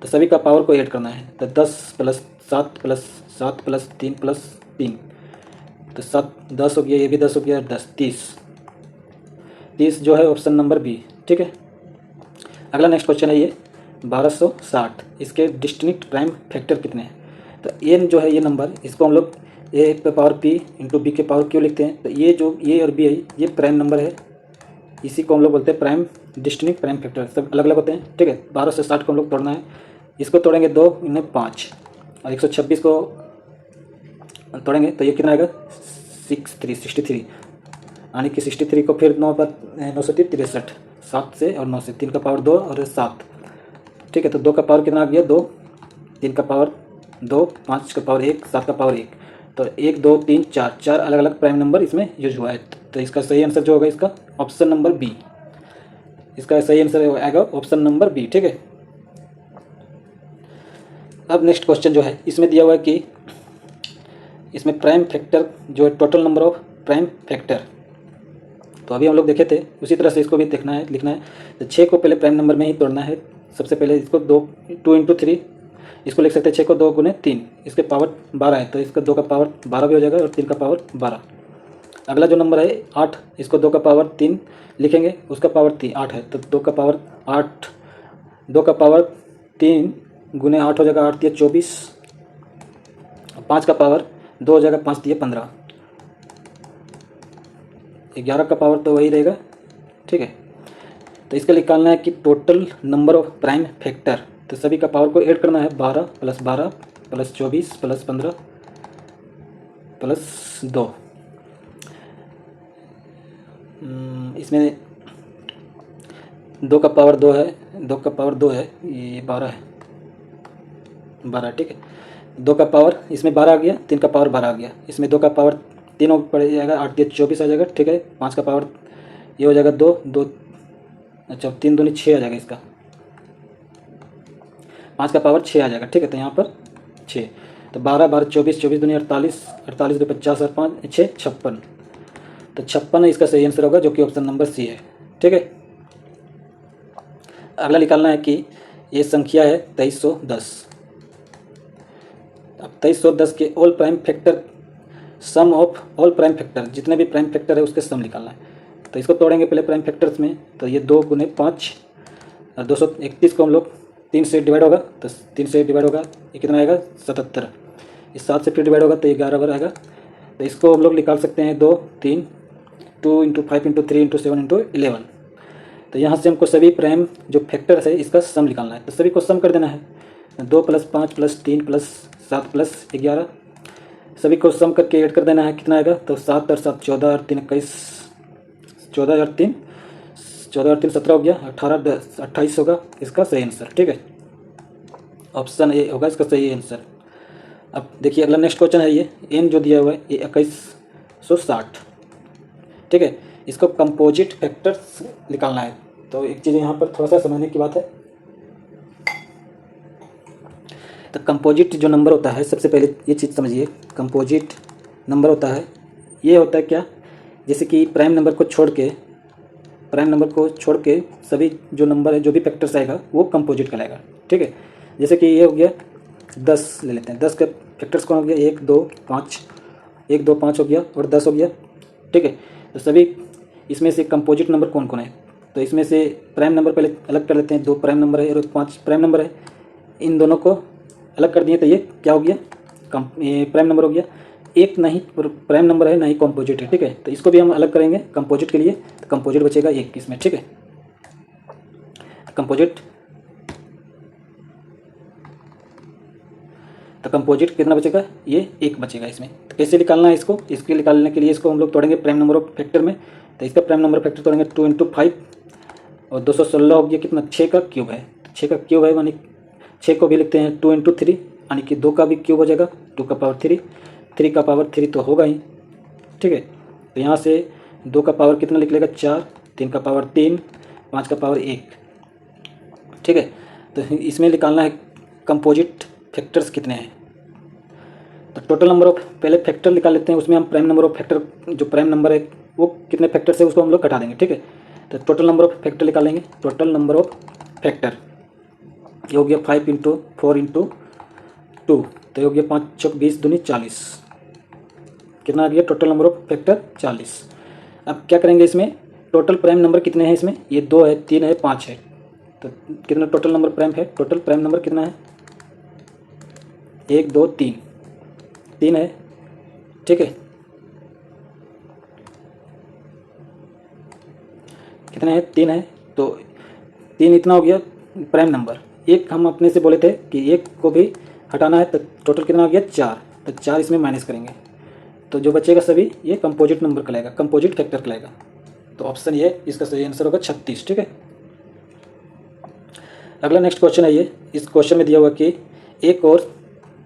Speaker 1: तो सभी का पावर को ऐड करना है, तो 10 + 7 + 7 + 3 + 3, तो 7 10 हो गया, ये भी 10 हो गया, 10 30 जो है ऑप्शन नंबर बी, ठीक है। अगला नेक्स्ट क्वेश्चन है ये 1260, इसके डिस्टिंक्ट प्राइम फैक्टर कितने हैं। तो एन जो है ये नंबर, इसको हम लोग ए पे पावर पी इंटू बी के पावर क्यू लिखते हैं। तो ये जो ए और बी है ये प्राइम नंबर है, इसी को हम लोग बोलते हैं प्राइम डिस्टिंक्ट प्राइम फैक्टर, सब अलग अलग होते हैं, ठीक है। 12 से 60 को हम लोग तोड़ना है, इसको तोड़ेंगे 2 × 5 और 126 को तोड़ेंगे तो ये कितना आएगा 63, यानी कि 63 को फिर 9 पर 9 से 63, 7 से और 9 से, 3 का पावर 2 और 7, ठीक है। तो 2 का पावर कितना आ गया 2, 3 का पावर 2, 5 का पावर 1, 7 का पावर 1, तो 1 2 3 4 अलग अलग प्राइम नंबर इसमें यूज हुआ है। तो इसका सही आंसर जो होगा इसका ऑप्शन नंबर बी, इसका सही आंसर आएगा ऑप्शन नंबर बी, ठीक है। अब नेक्स्ट क्वेश्चन जो है इसमें दिया हुआ है कि इसमें प्राइम फैक्टर जो है total number of prime factor, तो अभी हम लोग देखे थे उसी तरह से इसको भी देखना है, लिखना है। तो 6 को पहले प्राइम नंबर में ही तोड़ना है, सबसे पहले इसको 2 × 3 इसको लिख सकते हैं 6 को 2 × 3, इसके पावर 12 है तो इसका 2 का पावर 12 भी हो जाएगा और 3 का पावर 12। अगला जो नंबर है 8, इसको 2 का पावर 3 लिखेंगे, उसका पावर 8 है तो 2 का पावर 8, 2 का पावर 3 × 8 हो जाएगा 8 × 24, 5 का पावर 2 हो जाएगा 5 × 15, 11 का पावर तो वही रहेगा, ठीक है। तो इसका निकालना है कि total number of prime factor, तो सभी का पावर को ऐड करना है 12 + 12 + 24 + 15 + 2, इसमें 2 का पावर 2 है, 2 का पावर 2 है, ये 12 है, 12, ठीक है। 2 का पावर इसमें 12 आ गया, 3 का पावर 12 आ गया, इसमें 2 का पावर 3 पड़ जाएगा, 8 × 24 आ जाएगा, ठीक है। 5 का पावर ये हो जाएगा 2 2, अच्छा 3 दूनी 6 आ जाएगा, इसका 5 का पावर 6 आ जाएगा, ठीक है। तो यहाँ पर 6, तो 12 12 24, 24 दूनी 48, 48 2 50 और 5 6 56, तो 56 इसका सही आंसर होगा जो कि ऑप्शन नंबर सी है, ठीक है। अगला निकालना है कि ये संख्या है 2310। अब 2310 के all prime factor, sum of all prime factor, जितने भी प्राइम फैक्टर है उसके सम निकालना है। तो इसको तोड़ेंगे पहले प्राइम फैक्टर्स में, तो ये 2 × 5 और 231 को हम लोग 3 से डिवाइड होगा, तो 3 से डिवाइड होगा ये कितना आएगा 77, इस 7 से फिर डिवाइड होगा तो ये 11 बार आएगा। तो इसको हम लोग निकाल सकते हैं 2 3, 2 × 5 × 3 × 7 × 11। तो यहाँ से हमको सभी प्राइम जो फैक्टर्स है इसका सम निकालना है, तो सभी को सम कर देना है, 2 + 5 + 3 + 7 + 11, सभी को सम करके ऐड कर देना है, कितना आएगा तो 7 और 7 14 और 3 21, 14 और 3 17 हो गया, 18 10 28 होगा इसका सही आंसर, ठीक है। ऑप्शन ए होगा इसका सही आंसर। अब देखिए अगला नेक्स्ट क्वेश्चन है, ये एन जो दिया हुआ है ये 2160, ठीक है। इसको कंपोजिट फैक्टर्स निकालना है। तो एक चीज़ यहाँ पर थोड़ा सा समझने की बात है, तो कंपोजिट जो नंबर होता है, सबसे पहले ये चीज़ समझिए, कंपोजिट नंबर होता है ये होता है क्या, जैसे कि प्राइम नंबर को छोड़ के सभी जो नंबर है, जो भी फैक्टर्स आएगा वो कंपोजिट कहलाएगा, ठीक है। जैसे कि ये हो गया 10 ले लेते हैं, 10 का फैक्टर्स कौन हो गया, 1 2 5, 1 2 5 हो गया और 10 हो गया। ठीक है, तो सभी इसमें से कंपोजिट नंबर कौन कौन है, तो इसमें से प्राइम नंबर पहले अलग कर लेते हैं। 2 प्राइम नंबर है और 5 प्राइम नंबर है, इन दोनों को अलग कर दिए तो ये क्या हो गया, ये प्राइम नंबर हो गया। एक नहीं प्राइम नंबर है, ना ही कंपोजिट है। ठीक है, तो इसको भी हम अलग करेंगे कंपोजिट के लिए, तो कंपोजिट बचेगा 1 इसमें। ठीक है, कंपोजिट, तो कंपोजिट कितना बचेगा, ये 1 बचेगा इसमें। तो कैसे निकालना है इसको, इसके निकालने के लिए इसको हम लोग तोड़ेंगे प्राइम नंबर ऑफ फैक्टर में। तो इसका प्राइम नंबर फैक्टर तोड़ेंगे 2 × 5 और 216 हो गया कितना, 6 का क्यूब है। 6 का क्यूब है यानी 6 को भी लिखते हैं 2 × 3 यानी कि 2 का भी क्यूब हो जाएगा, 2 का पावर 3, 3 का पावर 3 तो होगा ही। ठीक है, तो यहाँ से 2 का पावर कितना लिख लेगा 4, 3 का पावर 3, 5 का पावर 1। ठीक है, तो इसमें निकालना है कंपोजिट फैक्टर्स कितने हैं। तो टोटल नंबर ऑफ पहले फैक्टर निकाल लेते हैं, उसमें हम प्राइम नंबर ऑफ फैक्टर, जो प्राइम नंबर है वो कितने फैक्टर से उसको हम लोग घटा देंगे। ठीक है, तो टोटल नंबर ऑफ फैक्टर निकालेंगे। टोटल नंबर ऑफ फैक्टर ये हो गया 5 × 4 × 2, तो ये हो गया 5 चौक 20 दूनी 40, कितना आ गया टोटल नंबर ऑफ फैक्टर 40। अब क्या करेंगे, इसमें टोटल प्राइम नंबर कितने हैं, इसमें ये 2 है, 3 है, 5 है, तो कितना टोटल नंबर प्राइम है, टोटल प्राइम नंबर कितना है 1 2 3, 3 है। ठीक है, कितने हैं 3 है, तो 3 इतना हो गया प्राइम नंबर। एक हम अपने से बोले थे कि 1 को भी हटाना है, तो टोटल कितना हो गया 4, तो 4 इसमें माइनस करेंगे तो जो बचेगा सभी ये कंपोजिट नंबर कहलाएगा, कंपोजिट फैक्टर कहलाएगा। तो ऑप्शन ये इसका सही आंसर होगा 36। ठीक है, अगला नेक्स्ट क्वेश्चन है ये। इस क्वेश्चन में दिया हुआ कि 1 और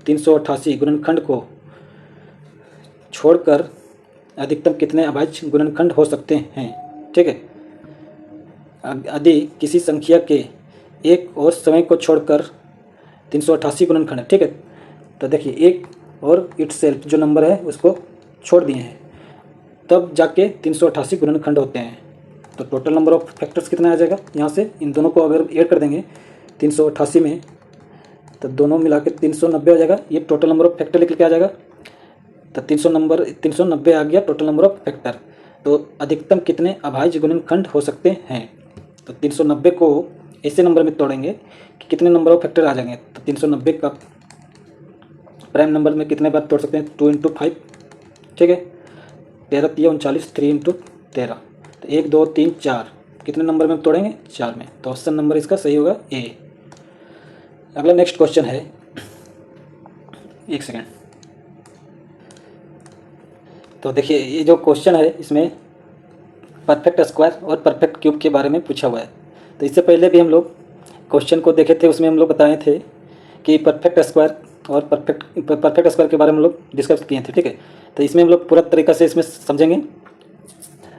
Speaker 1: 388 गुणनखंड को छोड़कर अधिकतम कितने अभाज्य गुणनखंड हो सकते हैं। ठीक है, यदि किसी संख्या के एक और समय को छोड़कर 388 गुणनखंड है। ठीक है, तो देखिए 1 और इटसेल्फ जो नंबर है उसको छोड़ दिए हैं, तब जाके 388 गुणनखंड होते हैं। तो टोटल नंबर ऑफ फैक्टर्स कितना आ जाएगा, यहाँ से इन दोनों को अगर ऐड कर देंगे 388 में, तो दोनों मिला के 390 हो जाएगा। ये टोटल नंबर ऑफ फैक्टर निकल के आ जाएगा, तो 390 आ गया टोटल नंबर ऑफ फैक्टर। तो अधिकतम कितने अभाज्य गुणनखंड हो सकते हैं, तो 390 को ऐसे नंबर में तोड़ेंगे कि कितने नंबर ऑफ फैक्टर आ जाएंगे। तो 390 का प्राइम नंबर में कितने बार तोड़ सकते हैं, 2 × 5। ठीक है, 13 × 39, 3 × 13, तो 1 2 3 4, कितने नंबर में तोड़ेंगे 4 में। तो ऑप्शन नंबर इसका सही होगा ए। अगला नेक्स्ट क्वेश्चन है, एक सेकेंड, तो देखिए ये जो क्वेश्चन है इसमें परफेक्ट स्क्वायर और परफेक्ट क्यूब के बारे में पूछा हुआ है। तो इससे पहले भी हम लोग क्वेश्चन को देखे थे, उसमें हम लोग बताए थे कि परफेक्ट स्क्वायर और परफेक्ट स्क्वायर के बारे में हम लोग डिस्कस किए थे। ठीक है, तो इसमें हम लोग पूरा तरीका से इसमें समझेंगे।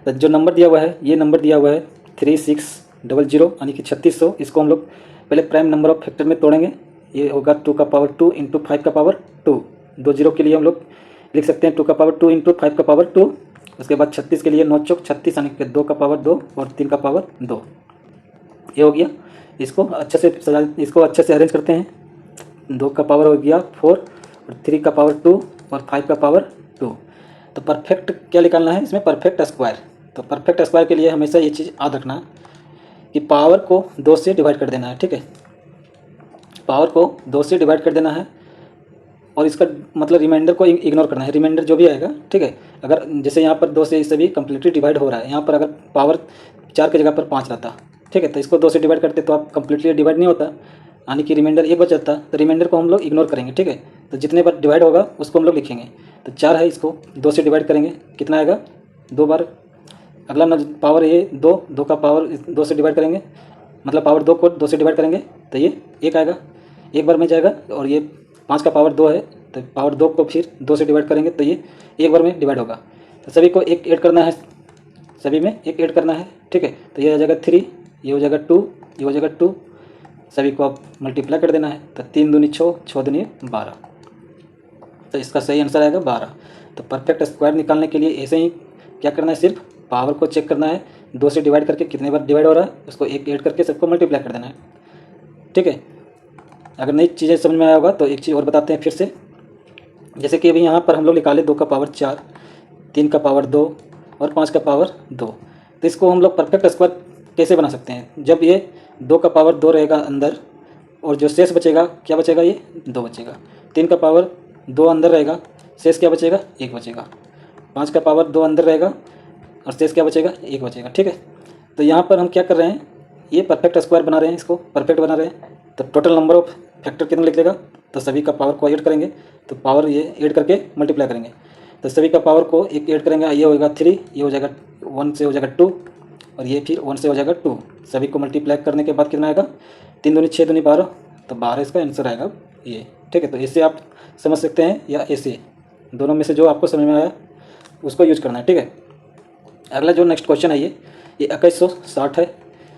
Speaker 1: तो जो नंबर दिया हुआ है, ये नंबर दिया हुआ है 3600 यानी कि 3600, इसको हम लोग पहले प्राइम नंबर ऑफ फैक्टर में तोड़ेंगे। ये होगा 2 का पावर 2 × 5 का पावर 2, 2 जीरो के लिए हम लोग लिख सकते हैं 2 का पावर 2 × 5 का पावर 2। उसके बाद 36 के लिए 9 चौक 36 यानी कि 2 का पावर 2 और 3 का पावर 2, ये हो गया। इसको अच्छे से अरेंज करते हैं। 2 का पावर हो गया 4 और 3 का पावर 2 और 5 का पावर 2। तो परफेक्ट क्या निकालना है इसमें, परफेक्ट स्क्वायर। तो परफेक्ट स्क्वायर के लिए हमेशा ये चीज़ याद रखना कि पावर को 2 से डिवाइड कर देना है। ठीक है, पावर को 2 से डिवाइड कर देना है और इसका मतलब रिमाइंडर को इग्नोर करना है। रिमाइंडर जो भी आएगा, ठीक है, अगर जैसे यहाँ पर 2 से इसे भी कम्प्लीटली डिवाइड हो रहा है, यहाँ पर अगर पावर 4 की जगह पर 5 रहता, ठीक है, तो इसको 2 से डिवाइड करते तो आप कम्प्लीटली डिवाइड नहीं होता, यानी कि रिमाइंडर 1 बच जाता। तो रिमाइंडर को हम लोग इग्नोर करेंगे। ठीक है, तो जितने बार डिवाइड होगा उसको हम लोग लिखेंगे। तो 4 है, इसको 2 से डिवाइड करेंगे, कितना आएगा 2 बार। अगला पावर ये 2 का पावर 2 से डिवाइड करेंगे, मतलब पावर 2 को 2 से डिवाइड करेंगे तो ये 1 आएगा, 1 बार में जाएगा। और ये 5 का पावर 2 है, तो पावर 2 को फिर 2 से डिवाइड करेंगे तो ये 1 बार में डिवाइड होगा। तो सभी को 1 ऐड करना है, सभी में 1 ऐड करना है। ठीक है, तो ये हो जाएगा 3, ये हो जाएगा 2, ये हो जाएगा 2, सभी को आप मल्टीप्लाई कर देना है। तो 3 दूनी 6, 6 दूनी 12, तो इसका सही आंसर आएगा 12। तो परफेक्ट स्क्वायर निकालने के लिए ऐसे ही क्या करना है, सिर्फ पावर को चेक करना है, 2 से डिवाइड करके कितने बार डिवाइड हो रहा है उसको 1 ऐड करके सबको मल्टीप्लाई कर देना है। ठीक है, अगर नई चीज़ें समझ में आया होगा तो एक चीज़ और बताते हैं फिर से जैसे कि अभी यहाँ पर हम लोग निकाले 2 का पावर 4, 3 का पावर 2 और 5 का पावर 2। तो इसको हम लोग परफेक्ट स्क्वायर कैसे बना सकते हैं? जब ये 2 का पावर 2 रहेगा अंदर और जो शेष बचेगा क्या बचेगा? ये 2 बचेगा। 3 का पावर 2 अंदर रहेगा, शेष क्या बचेगा? 1 बचेगा। 5 का पावर 2 अंदर रहेगा और शेष क्या बचेगा? 1 बचेगा। ठीक है, तो यहाँ पर हम क्या कर रहे हैं? ये परफेक्ट स्क्वायर बना रहे हैं, इसको परफेक्ट बना रहे हैं। तो टोटल नंबर ऑफ फैक्टर कितना लिख लेगा? तो सभी का पावर को ऐड करेंगे, तो पावर ये ऐड करके मल्टीप्लाई करेंगे। तो सभी का पावर को एक ऐड करेंगे, ये होगा 3, ये हो जाएगा 1 से हो जाएगा 2 और ये फिर 1 से हो जाएगा 2। सभी को मल्टीप्लाई करने के बाद कितना आएगा? 3 दूनी 6 दूनी 12, तो 12 इसका आंसर आएगा ये। ठीक है, तो इससे आप समझ सकते हैं या ऐसे, दोनों में से जो आपको समझ में आया उसको यूज करना है। ठीक है, अगला जो नेक्स्ट क्वेश्चन है ये 2160 है।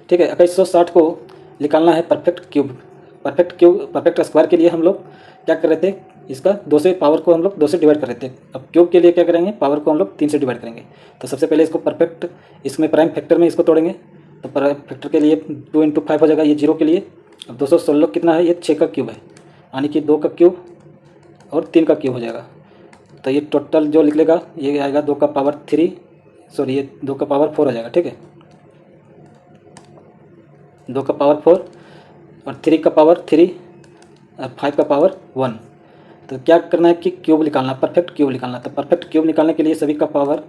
Speaker 1: ठीक है, 2160 को निकालना है परफेक्ट क्यूब। परफेक्ट स्क्वायर के लिए हम लोग क्या कर रहे थे? इसका 2 से पावर को हम लोग 2 से डिवाइड कर रहे थे। अब क्यूब के लिए क्या करेंगे? पावर को हम लोग 3 से डिवाइड करेंगे। तो सबसे पहले इसको परफेक्ट, इसमें प्राइम फैक्टर में इसको तोड़ेंगे। तो प्राइम फैक्टर के लिए 2 × 5 हो जाएगा, ये 0 के लिए। अब 216 कितना है? ये 6 का क्यूब है, यानी कि 2 का क्यूब और 3 का क्यूब हो जाएगा। तो ये टोटल जो लिख लेगा ये आएगा 2 का पावर 3, सॉरी ये 2 का पावर 4 हो जाएगा। ठीक है, 2 का पावर 4 और 3 का पावर 3 और 5 का पावर 1। तो क्या करना है कि क्यूब निकालना, परफेक्ट क्यूब निकालना। तो परफेक्ट क्यूब निकालने के लिए सभी का पावर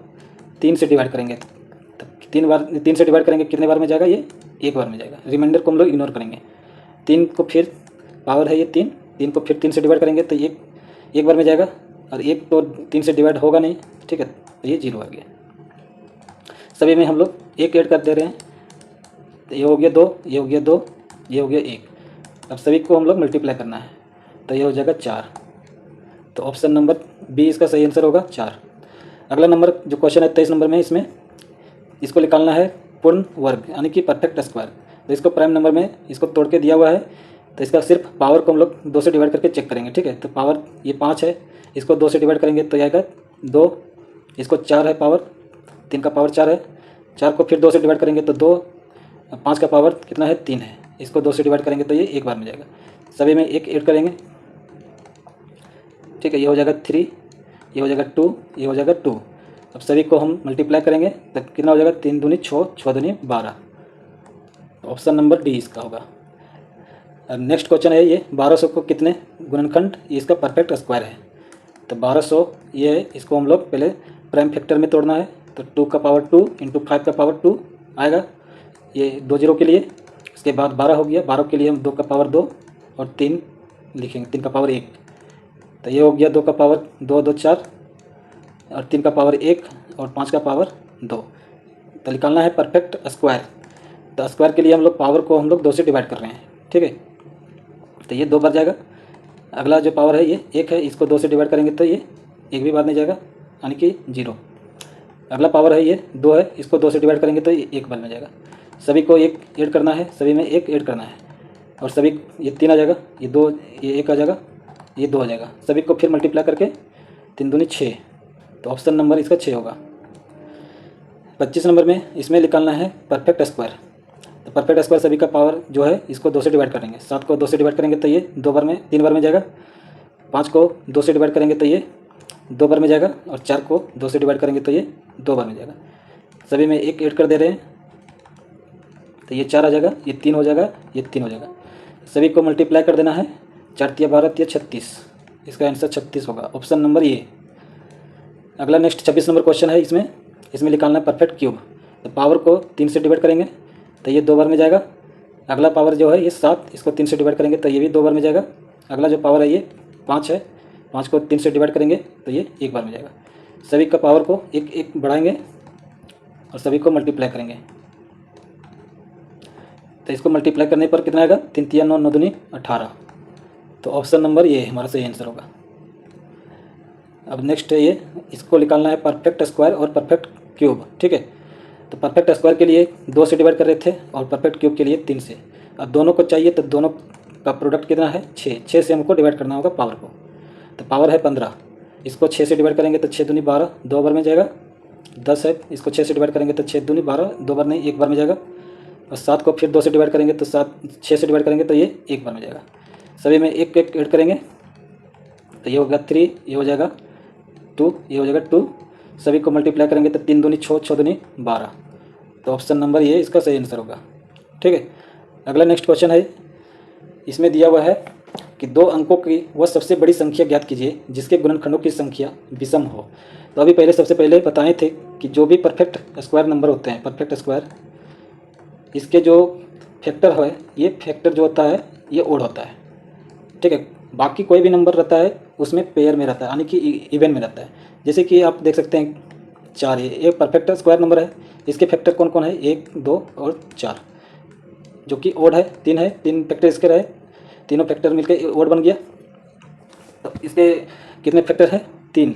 Speaker 1: 3 से डिवाइड करेंगे। तो 3 से डिवाइड करेंगे, कितने बार में जाएगा? ये 1 बार में जाएगा। रिमाइंडर को हम लोग इग्नोर करेंगे। 3 को फिर पावर है ये 3 को फिर 3 से डिवाइड करेंगे तो ये 1 बार में जाएगा और 1 तो 3 से डिवाइड होगा नहीं। ठीक है, तो ये 0 आ गया। सभी में हम लोग 1 ऐड कर दे रहे हैं, तो ये हो गया 2, ये हो गया 2, ये हो गया 1। अब सभी को हम लोग मल्टीप्लाई करना है, तो ये हो जाएगा 4। तो ऑप्शन नंबर बी इसका सही आंसर होगा 4। अगला नंबर जो क्वेश्चन है 23 नंबर में, इसमें इसको निकालना है पूर्ण वर्ग यानी कि परफेक्ट स्क्वायर। तो इसको प्राइम नंबर में इसको तोड़ के दिया हुआ है, तो इसका सिर्फ पावर को हम लोग 2 से डिवाइड करके चेक करेंगे। ठीक है, तो पावर ये 5 है, इसको 2 से डिवाइड करेंगे तो आएगा 2। इसको 4 है पावर, 3 का पावर 4 है, 4 को फिर 2 से डिवाइड करेंगे तो 2। 5 का पावर कितना है? 3 है, इसको 2 से डिवाइड करेंगे तो ये 1 बार में जाएगा। सभी में 1 ऐड करेंगे। ठीक है, ये हो जाएगा 3, ये हो जाएगा 2, ये हो जाएगा 2। अब सभी को हम मल्टीप्लाई करेंगे तो कितना हो जाएगा? 3 दूनी 6, 6 दूनी 12। ऑप्शन नंबर डी इसका होगा। अब नेक्स्ट क्वेश्चन है ये 1200 को कितने गुणनखंड? ये इसका परफेक्ट स्क्वायर है। तो 1200 ये है, इसको हम लोग पहले प्राइम फैक्टर में तोड़ना है। तो 2 का पावर 2 × 5 का पावर 2 आएगा, ये 2 0 के लिए। इसके बाद 12 हो गया, 12 के लिए हम 2 का पावर 2 और 3 लिखेंगे, 3 का पावर 1। तो ये हो गया 2 का पावर 2, 2 4 और 3 का पावर 1 और 5 का पावर 2। तो निकालना है परफेक्ट स्क्वायर। तो स्क्वायर के लिए हम लोग पावर को हम लोग 2 से डिवाइड कर रहे हैं। ठीक है, तो ये 2 बार जाएगा। अगला जो पावर है ये 1 है, इसको 2 से डिवाइड करेंगे तो ये 1 भी बार नहीं जाएगा, यानी कि 0। अगला पावर है ये 2 है, इसको 2 से डिवाइड करेंगे तो ये 1 बार में जाएगा। सभी को 1 ऐड करना है, सभी में 1 ऐड करना है और सभी ये 3 आ जाएगा, ये 2, ये 1 आ जाएगा, ये 2 आ जाएगा। सभी को फिर मल्टीप्लाई करके 3 दूनी 6। तो ऑप्शन नंबर इसका 6 होगा। 25 नंबर में इसमें निकालना है परफेक्ट स्क्वायर। तो परफेक्ट स्क्वायर सभी का पावर जो है इसको 2 से डिवाइड करेंगे। 7 को 2 से डिवाइड करेंगे तो ये 3 बार में जाएगा। 5 को 2 से डिवाइड करेंगे तो ये 2 बार में जाएगा और 4 को 2 से डिवाइड करेंगे तो ये 2 बार में जाएगा। सभी में 1 ऐड कर दे रहे हैं, तो ये 4 आ जाएगा, ये 3 हो जाएगा, ये 3 हो जाएगा। सभी को मल्टीप्लाई कर देना है, 4 × 12 = 36। इसका आंसर 36 होगा, ऑप्शन नंबर ये। अगला नेक्स्ट 26 नंबर क्वेश्चन है, इसमें निकालना है परफेक्ट क्यूब। तो पावर को 3 से डिवाइड करेंगे तो ये 2 बार में जाएगा। अगला पावर जो है ये 7, इसको 3 से डिवाइड करेंगे तो ये भी 2 बार में जाएगा। अगला जो पावर है ये 5 है, 5 को 3 से डिवाइड करेंगे तो ये 1 बार में जाएगा। सभी का पावर को 1 बढ़ाएंगे और सभी को मल्टीप्लाई करेंगे। तो इसको मल्टीप्लाई करने पर कितना आएगा? 3 × 9 = 9 दूनी 18। तो ऑप्शन नंबर ये हमारा सही आंसर होगा। अब नेक्स्ट है ये, इसको निकालना है परफेक्ट स्क्वायर और परफेक्ट क्यूब। ठीक है, तो परफेक्ट स्क्वायर के लिए 2 से डिवाइड कर रहे थे और परफेक्ट क्यूब के लिए 3 से। अब दोनों को चाहिए तो दोनों का प्रोडक्ट कितना है? 6 से हमको डिवाइड करना होगा पावर को। तो पावर है 15, इसको 6 से डिवाइड करेंगे तो 6 दूनी 12, 2 बार में जाएगा। 10 है, इसको 6 से डिवाइड करेंगे तो 6 दूनी 12, 2 बार नहीं, 1 बार में जाएगा। और 7 को फिर 2 से डिवाइड करेंगे तो 6 से डिवाइड करेंगे तो ये 1 बार में जाएगा। सभी में 1 ऐड करेंगे तो ये हो गया 3, ये हो जाएगा 2, ये हो जाएगा 2, सभी को मल्टीप्लाई करेंगे तो 3 दूनी 6, 6 दूनी 12। तो ऑप्शन नंबर ये इसका सही आंसर होगा। ठीक है, अगला नेक्स्ट क्वेश्चन है, इसमें दिया हुआ है कि 2 अंकों की वह सबसे बड़ी संख्या ज्ञात कीजिए जिसके गुणनखंडों की संख्या विषम हो। तो अभी सबसे पहले बताए थे कि जो भी परफेक्ट स्क्वायर नंबर होते हैं, परफेक्ट स्क्वायर, इसके जो फैक्टर है, ये फैक्टर जो होता है ये ओड होता है। ठीक है, बाकी कोई भी नंबर रहता है उसमें पेयर में रहता है, यानी कि इवन में रहता है। जैसे कि आप देख सकते हैं 4, ये परफेक्ट स्क्वायर नंबर है, इसके फैक्टर कौन कौन है, 1, 2 और 4, जो कि ओड है। 3 है, 3 फैक्टर इसके रहे, तीनों फैक्टर मिलकर ओड बन गया। तो इसके कितने फैक्टर हैं, 3,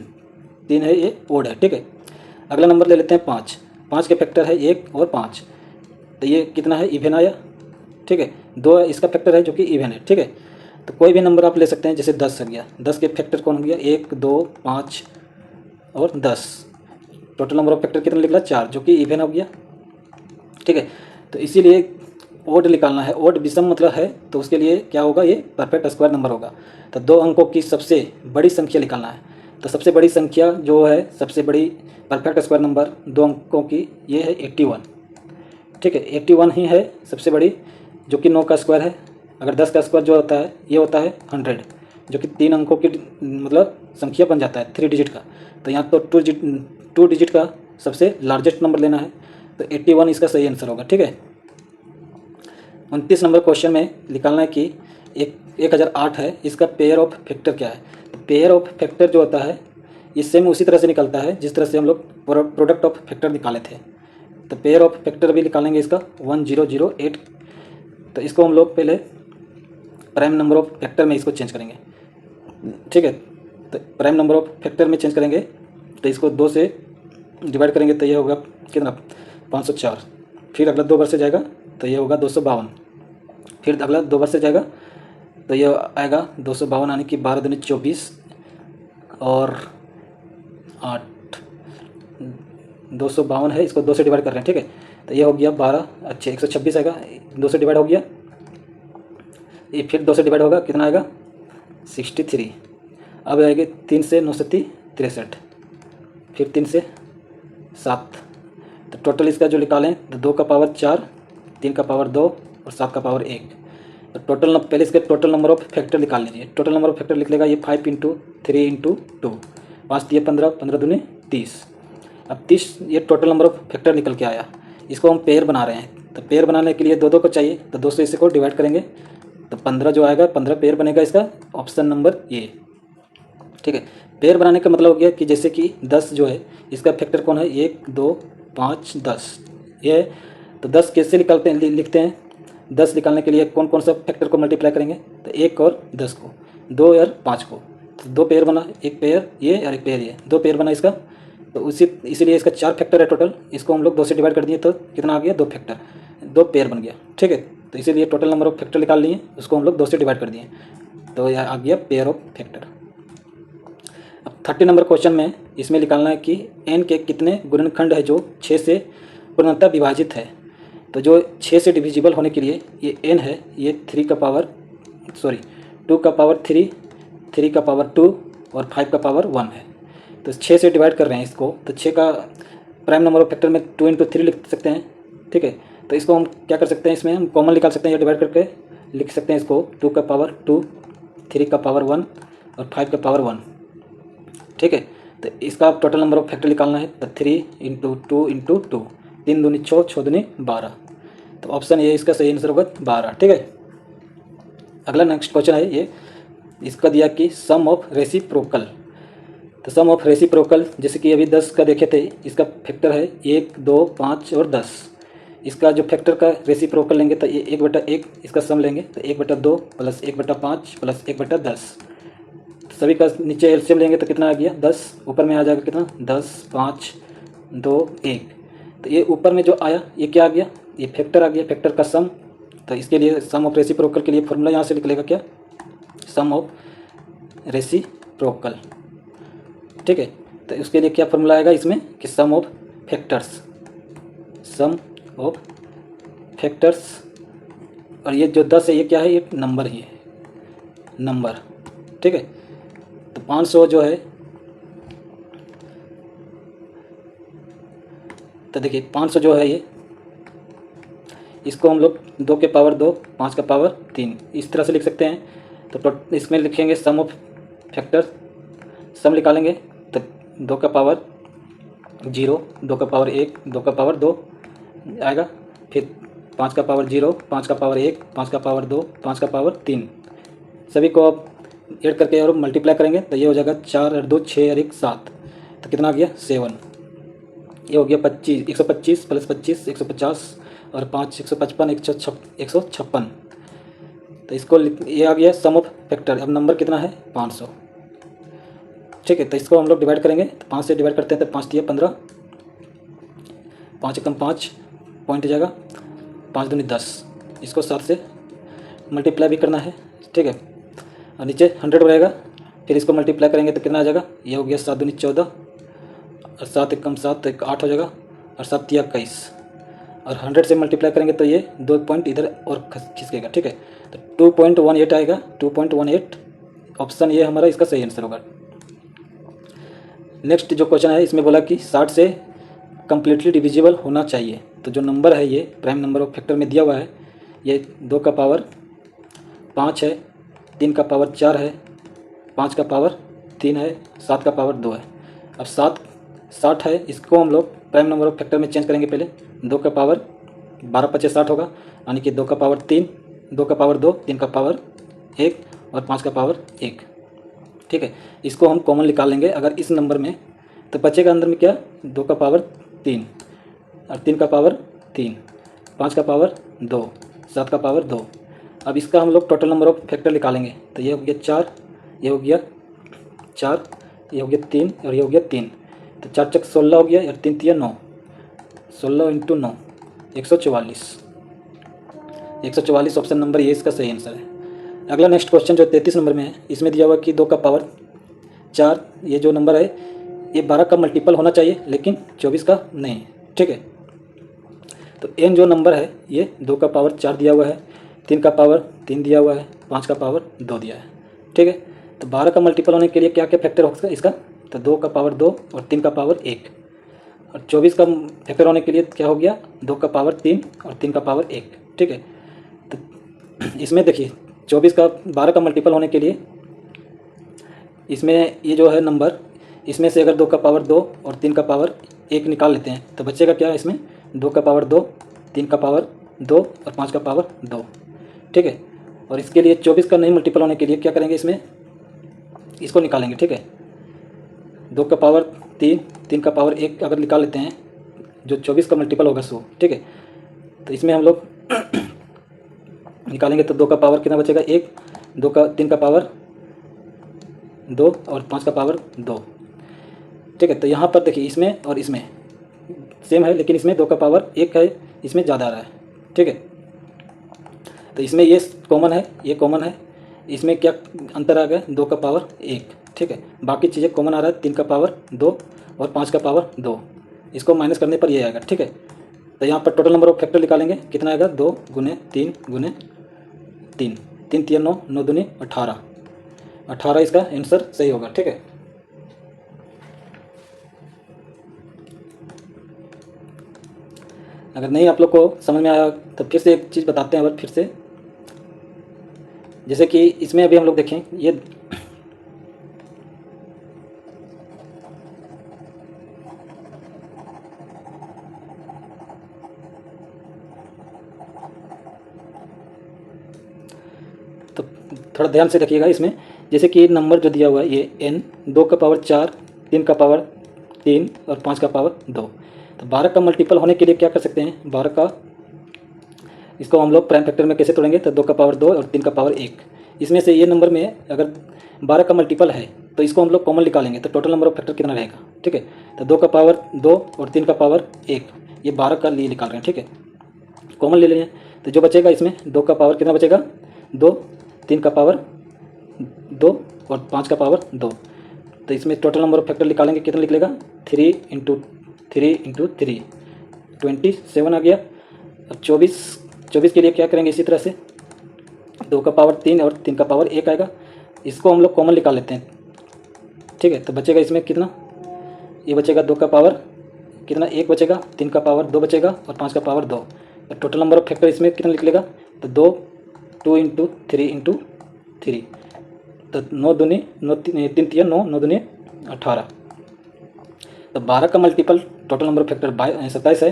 Speaker 1: 3 है, ये ओड है। ठीक है, अगला नंबर ले लेते हैं 5, 5 के फैक्टर है 1 और 5, तो ये कितना है, इवन आया। ठीक है, 2 इसका फैक्टर है जो कि इवन है। ठीक है, तो कोई भी नंबर आप ले सकते हैं, जैसे 10 हो गया, 10 के फैक्टर कौन हो गया, 1, 2, 5 और 10, टोटल नंबर ऑफ फैक्टर कितना निकला, 4, जो कि इवन हो गया। ठीक है, तो इसीलिए ओड निकालना है, ओड विषम मतलब है, तो उसके लिए क्या होगा, ये परफेक्ट स्क्वायर नंबर होगा। तो 2 अंकों की सबसे बड़ी संख्या निकालना है। तो सबसे बड़ी संख्या जो है, सबसे बड़ी परफेक्ट स्क्वायर नंबर 2 अंकों की, ये है 81। ठीक है, 81 ही है सबसे बड़ी, जो कि 9 का स्क्वायर है। अगर 10 का स्क्वायर जो होता है ये होता है 100, जो कि 3 अंकों की मतलब संख्या बन जाता है, 3 डिजिट का। तो यहाँ तो 2 डिजिट का सबसे लार्जेस्ट नंबर लेना है, तो 81 इसका सही आंसर होगा। ठीक है, 29 नंबर क्वेश्चन में निकालना है कि 1008 है, इसका पेयर ऑफ फैक्टर क्या है। तो पेयर ऑफ फैक्टर जो होता है ये सेम उसी तरह से निकलता है जिस तरह से हम लोग प्रोडक्ट ऑफ फैक्टर निकाले थे। तो पेयर ऑफ फैक्टर भी निकालेंगे इसका 1008। तो इसको हम लोग पहले प्राइम नंबर ऑफ फैक्टर में इसको चेंज करेंगे। ठीक है, तो प्राइम नंबर ऑफ फैक्टर में चेंज करेंगे, तो इसको 2 से डिवाइड करेंगे, तो ये होगा कितना, 504। फिर अगला 2 बार से जाएगा तो ये होगा 252। फिर अगला 2 बार से जाएगा तो ये आएगा 252, यानी कि 12 दूनी 24 और 8, 252 है, इसको 2 से डिवाइड कर रहे हैं। ठीक है, तो ये हो गया 12, अच्छा 126 आएगा, 2 से डिवाइड हो गया, ये फिर 2 से डिवाइड होगा, कितना आएगा 63। अब आएगी 3 से 9 से 63, फिर 3 से 7, तो टोटल इसका जो निकालें तो 2 का पावर 4, 3 का पावर 2 और 7 का पावर 1। तो टोटल पहले इसके टोटल नंबर ऑफ फैक्टर निकाल लीजिए। टोटल नंबर ऑफ फैक्टर लिख लेगा ये 5 × 3 × 2, 5 दिए 15, 15 दूनी 30। अब 30 ये टोटल नंबर ऑफ फैक्टर निकल के आया। इसको हम पेयर बना रहे हैं, तो पेयर बनाने के लिए 2 को चाहिए, तो 2 से इसको डिवाइड करेंगे, तो 15 जो आएगा, 15 पेयर बनेगा इसका, ऑप्शन नंबर ए। ठीक है, पेयर बनाने का मतलब हो गया कि जैसे कि 10 जो है इसका फैक्टर कौन है, 1, 2, 5, 10 ये है। तो 10 कैसे निकालते हैं, लिखते हैं, 10 निकालने के लिए कौन कौन सा फैक्टर को मल्टीप्लाई करेंगे, तो 1 और 10 को, 2 और 5 को, तो 2 पेयर बना, एक पेयर ये और एक पेयर ये, 2 पेयर बना इसका। तो इसीलिए इसका 4 फैक्टर है टोटल, इसको हम लोग 2 से डिवाइड कर दिए तो कितना आ गया, 2 फैक्टर, 2 पेयर बन गया। ठीक है, तो इसीलिए टोटल नंबर ऑफ फैक्टर निकाल लिए, उसको हम लोग 2 से डिवाइड कर दिए, तो यह आ गया पेयर ऑफ फैक्टर। अब 30 नंबर क्वेश्चन में इसमें निकालना है कि n के कितने गुणनखंड है जो 6 से पूर्णतः विभाजित है। तो जो 6 से डिविजिबल होने के लिए ये n है, ये 2 का पावर 3, 3 का पावर 2 और 5 का पावर 1 है। तो 6 से डिवाइड कर रहे हैं इसको, तो 6 का प्राइम नंबर ऑफ फैक्टर में 2 × 3 लिख सकते हैं। ठीक है, तो इसको हम क्या कर सकते हैं, इसमें हम कॉमन निकाल सकते हैं, या डिवाइड करके लिख सकते हैं इसको, 2 का पावर 2, 3 का पावर 1 और 5 का पावर 1। ठीक है, तो इसका टोटल नंबर ऑफ फैक्टर निकालना है, तो 3 × 2 × 2, 3 दूनी 6, 6 दूनी 12। तो ऑप्शन ये इसका सही आंसर होगा 12। ठीक है, अगला नेक्स्ट क्वेश्चन है ये, इसका दिया कि सम ऑफ रेसिप्रोकल। तो सम ऑफ रेसिप्रोकल जैसे कि अभी 10 का देखे थे, इसका फैक्टर है 1, 2, 5 और 10। इसका जो फैक्टर का रेसिप्रोकल लेंगे तो ये 1/1 इसका सम लेंगे, तो 1/2 + 1/5 + 1/10। सभी का नीचे एलसीएम लेंगे तो कितना आ गया, 10, ऊपर में आ जाएगा कितना, 10, 5, 2, 1। तो ये ऊपर में जो आया ये क्या आ गया, ये फैक्टर आ गया, फैक्टर का सम। तो इसके लिए सम ऑफ रेसिप्रोकल के लिए फॉर्मूला यहाँ से निकलेगा क्या, सम ऑफ रेसिप्रोकल। ठीक है, तो उसके लिए क्या फॉर्मूला आएगा इसमें कि सम ऑफ फैक्टर्स, और ये जो 10 है ये क्या है, ये नंबर ही है, नंबर। ठीक है, तो 500 जो है, तो देखिए 500 जो है ये, इसको हम लोग 2 के पावर 2, 5 का पावर 3 इस तरह से लिख सकते हैं। तो इसमें लिखेंगे सम ऑफ फैक्टर, सम निकालेंगे तो 2 का पावर 0, 2 का पावर 1, 2 का पावर 2 आएगा, फिर 5 का पावर 0, 5 का पावर 1, 5 का पावर 2, 5 का पावर 3, सभी को आप ऐड करके और मल्टीप्लाई करेंगे तो ये हो जाएगा 4 और 2 6 और 1 7, तो कितना आ गया 7। ये हो गया 25, 125 प्लस 25 150 और 5 155 156। तो इसको ये आ गया सम ऑफ फैक्टर। अब नंबर कितना है 500, ठीक है। तो इसको हम लोग डिवाइड करेंगे, तो 5 से डिवाइड करते हैं तो 5 दिया 15, 5 एकम 5 पॉइंट हो जाएगा, 5 दूनी 10, इसको 7 से मल्टीप्लाई भी करना है, ठीक है। और नीचे 100 रहेगा, फिर इसको मल्टीप्लाई करेंगे तो कितना आ जाएगा, ये हो गया 7 दूनी 14 और 7 एकम 7 तो 8 हो जाएगा और 7 तिया 21, और 100 से मल्टीप्लाई करेंगे तो ये 2 पॉइंट इधर और खिसकेगा, ठीक है। तो 2.18 आएगा, 2.18 ऑप्शन ये हमारा इसका सही आंसर होगा। नेक्स्ट जो क्वेश्चन है इसमें बोला कि 60 से कम्प्लीटली डिविजिबल होना चाहिए। तो जो नंबर है ये प्राइम नंबर ऑफ फैक्टर में दिया हुआ है, ये 2 का पावर 5 है, 3 का पावर 4 है, 5 का पावर 3 है, 7 का पावर 2 है। अब 60 है, इसको हम लोग प्राइम नंबर ऑफ फैक्टर में चेंज करेंगे। पहले 2 का पावर 12 25 60 होगा, यानी कि 2 का पावर 3, 2 का पावर 2, 3 का पावर 1 और 5 का पावर 1, ठीक है। इसको हम कॉमन निकाल लेंगे अगर इस नंबर में, तो बचेगा अंदर में क्या 2 का पावर 3 और 3 का पावर 3, 5 का पावर 2, 7 का पावर 2। अब इसका हम लोग टोटल नंबर ऑफ फैक्टर निकालेंगे, तो ये हो गया 4, ये हो गया 4, ये हो गया 3 और ये हो गया 3, तो 4 चक 16 हो गया और 3 तिया 9, 16 इंटू 9 144, 144 ऑप्शन नंबर ये इसका सही आंसर है। अगला नेक्स्ट क्वेश्चन जो 33 नंबर में है, इसमें दिया हुआ कि 2 का पावर 4, ये जो नंबर है ये 12 का मल्टीपल होना चाहिए लेकिन 24 का नहीं, ठीक है। तो एन जो नंबर है ये 2 का पावर 4 दिया हुआ है, 3 का पावर 3 दिया हुआ है, 5 का पावर 2 दिया है, ठीक है। तो 12 का मल्टीपल होने के लिए क्या क्या फैक्टर होगा इसका, तो 2 का पावर 2 और 3 का पावर 1, और 24 का फैक्टर होने के लिए क्या हो गया 2 का पावर 3 और 3 का पावर 1, ठीक है। तो इसमें देखिए 24 का 12 का मल्टीपल होने के लिए इसमें ये जो है नंबर, इसमें से अगर 2 का पावर 2 और 3 का पावर 1 निकाल लेते हैं तो बचेगा क्या इसमें 2 का पावर 2, 3 का पावर 2 और 5 का पावर 2, ठीक है। और इसके लिए 24 का नहीं मल्टीपल होने के लिए क्या करेंगे, इसमें इसको निकालेंगे, ठीक है। 2 का पावर 3, 3 का पावर 1 अगर निकाल लेते हैं जो 24 का मल्टीपल होगा 100, ठीक है। तो इसमें हम लोग निकालेंगे तो 2 का पावर कितना बचेगा 1, 3 का पावर 2 और 5 का पावर 2, ठीक है। तो यहाँ पर देखिए इसमें और इसमें सेम है, लेकिन इसमें 2 का पावर 1 है, इसमें ज़्यादा आ रहा है, ठीक है। तो इसमें ये कॉमन है, ये कॉमन है, इसमें क्या अंतर आ गया 2 का पावर 1, ठीक है। बाकी चीज़ें कॉमन आ रहा है, 3 का पावर 2 और 5 का पावर 2, इसको माइनस करने पर ये आएगा, ठीक है। तो यहाँ पर टोटल नंबर ऑफ फैक्टर निकालेंगे, कितना आएगा 2 गुने 3 गुने 3, 3 तिया 9, 9 दूनी 18, 18 इसका आंसर सही होगा, ठीक है। अगर नहीं आप लोग को समझ में आया तो फिर से एक चीज़ बताते हैं, और फिर से जैसे कि इसमें अभी हम लोग देखें ये तो थोड़ा ध्यान से देखिएगा इसमें, जैसे कि नंबर जो दिया हुआ है ये n 2 का पावर 4, 3 का पावर 3 और 5 का पावर 2। तो 12 का मल्टीपल होने के लिए क्या कर सकते हैं, 12 का इसको हम लोग प्राइम फैक्टर में कैसे तोड़ेंगे, तो 2 का पावर 2 और 3 का पावर 1, इसमें से ये नंबर में अगर 12 का मल्टीपल है तो इसको हम लोग कॉमन निकालेंगे तो टोटल नंबर ऑफ फैक्टर कितना रहेगा, ठीक है। तो 2 का पावर 2 और 3 का पावर 1, ये 12 का लिए निकाल रहे हैं, ठीक है, कॉमन ले लेंगे। तो जो बचेगा इसमें 2 का पावर कितना बचेगा 2, 3 का पावर 2 और 5 का पावर 2। तो इसमें टोटल नंबर ऑफ फैक्टर निकालेंगे, कितना निकलेगा 3 इंटू 3 27 आ गया। अब 24 के लिए क्या करेंगे, इसी तरह से 2 का पावर 3 और 3 का पावर 1 आएगा, इसको हम लोग कॉमन निकाल लेते हैं। ठीक है। तो बचेगा इसमें कितना, ये बचेगा 2 का पावर कितना 1 बचेगा, 3 का पावर 2 बचेगा और 5 का पावर 2। तो टोटल नंबर ऑफ फैक्टर इसमें कितना लिख लेगा, तो 2 इंटू 3 इंटू 3, तो 9 दूनी 9 3 तिया 9, 9 दूनी 18। तो 12 का multiple total number of factor 27 है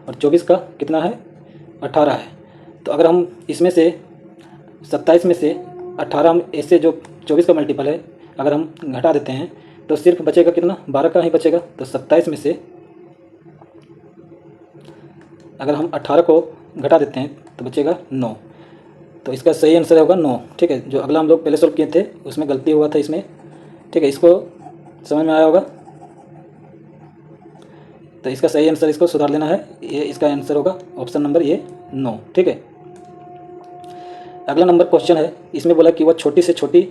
Speaker 1: और 24 का कितना है 18 है। तो अगर हम इसमें से 27 में से 18 हम ऐसे जो 24 का मल्टीपल है अगर हम घटा देते हैं तो सिर्फ बचेगा कितना 12 का ही बचेगा। तो 27 में से अगर हम 18 को घटा देते हैं तो बचेगा 9। तो इसका सही आंसर होगा 9, ठीक है। जो अगला हम लोग पहले सॉल्व किए थे उसमें गलती हुआ था इसमें, ठीक है। इसको समझ में आया होगा। तो इसका सही आंसर इसको सुधार लेना है, ये इसका आंसर होगा ऑप्शन नंबर ये 9, ठीक है। अगला नंबर क्वेश्चन है, इसमें बोला कि वह छोटी से छोटी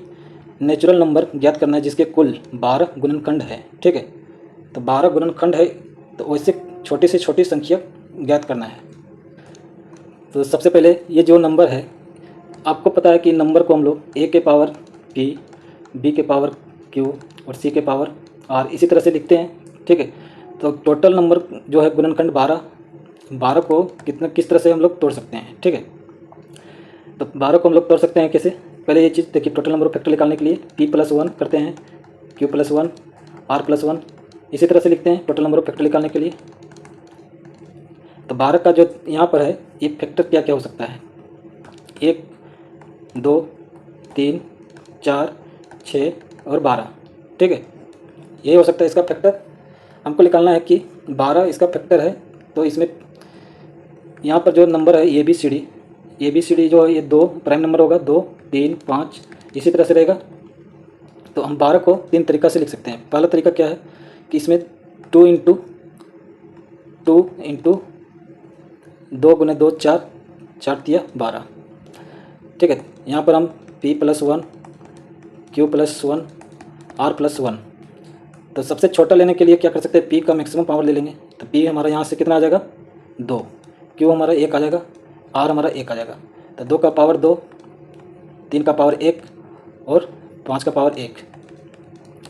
Speaker 1: नेचुरल नंबर ज्ञात करना है जिसके कुल 12 गुणनखंड है, ठीक है। तो 12 गुणनखंड है, तो वैसे छोटी से छोटी संख्या ज्ञात करना है। तो सबसे पहले ये जो नंबर है, आपको पता है कि नंबर को हम लोग ए के पावर p, बी के पावर q और सी के पावर r इसी तरह से लिखते हैं, ठीक है। तो टोटल नंबर जो है गुणनखंड 12 को किस तरह से हम लोग तोड़ सकते हैं, ठीक है। तो 12 को हम लोग तोड़ सकते हैं कैसे, पहले ये चीज़ देखिए, टोटल नंबर ऑफ फैक्टर निकालने के लिए p+1 करते हैं, q+1 r+1 इसी तरह से लिखते हैं टोटल नंबर ऑफ फैक्टर निकालने के लिए। तो 12 का जो यहाँ पर है ये फैक्टर क्या क्या हो सकता है, 1 2 3 4 6 और 12, ठीक है। ये हो सकता है इसका फैक्टर। हमको निकालना है कि 12 इसका फैक्टर है, तो इसमें यहाँ पर जो नंबर है ए बी सी डी जो है ये 2 प्राइम नंबर होगा, 2 3 5 इसी तरह से रहेगा। तो हम 12 को 3 तरीक़ा से लिख सकते हैं। पहला तरीका क्या है कि इसमें 2 इंटू 2 गुने 2 4 तिया 12, ठीक है। यहाँ पर हम p+1 q+1 r+1, तो सबसे छोटा लेने के लिए क्या कर सकते हैं, p का मैक्सिमम पावर ले लेंगे। तो p हमारा यहाँ से कितना आ जाएगा 2, q हमारा 1 आ जाएगा, r हमारा 1 आ जाएगा। तो 2 का पावर 2, 3 का पावर 1 और 5 का पावर 1,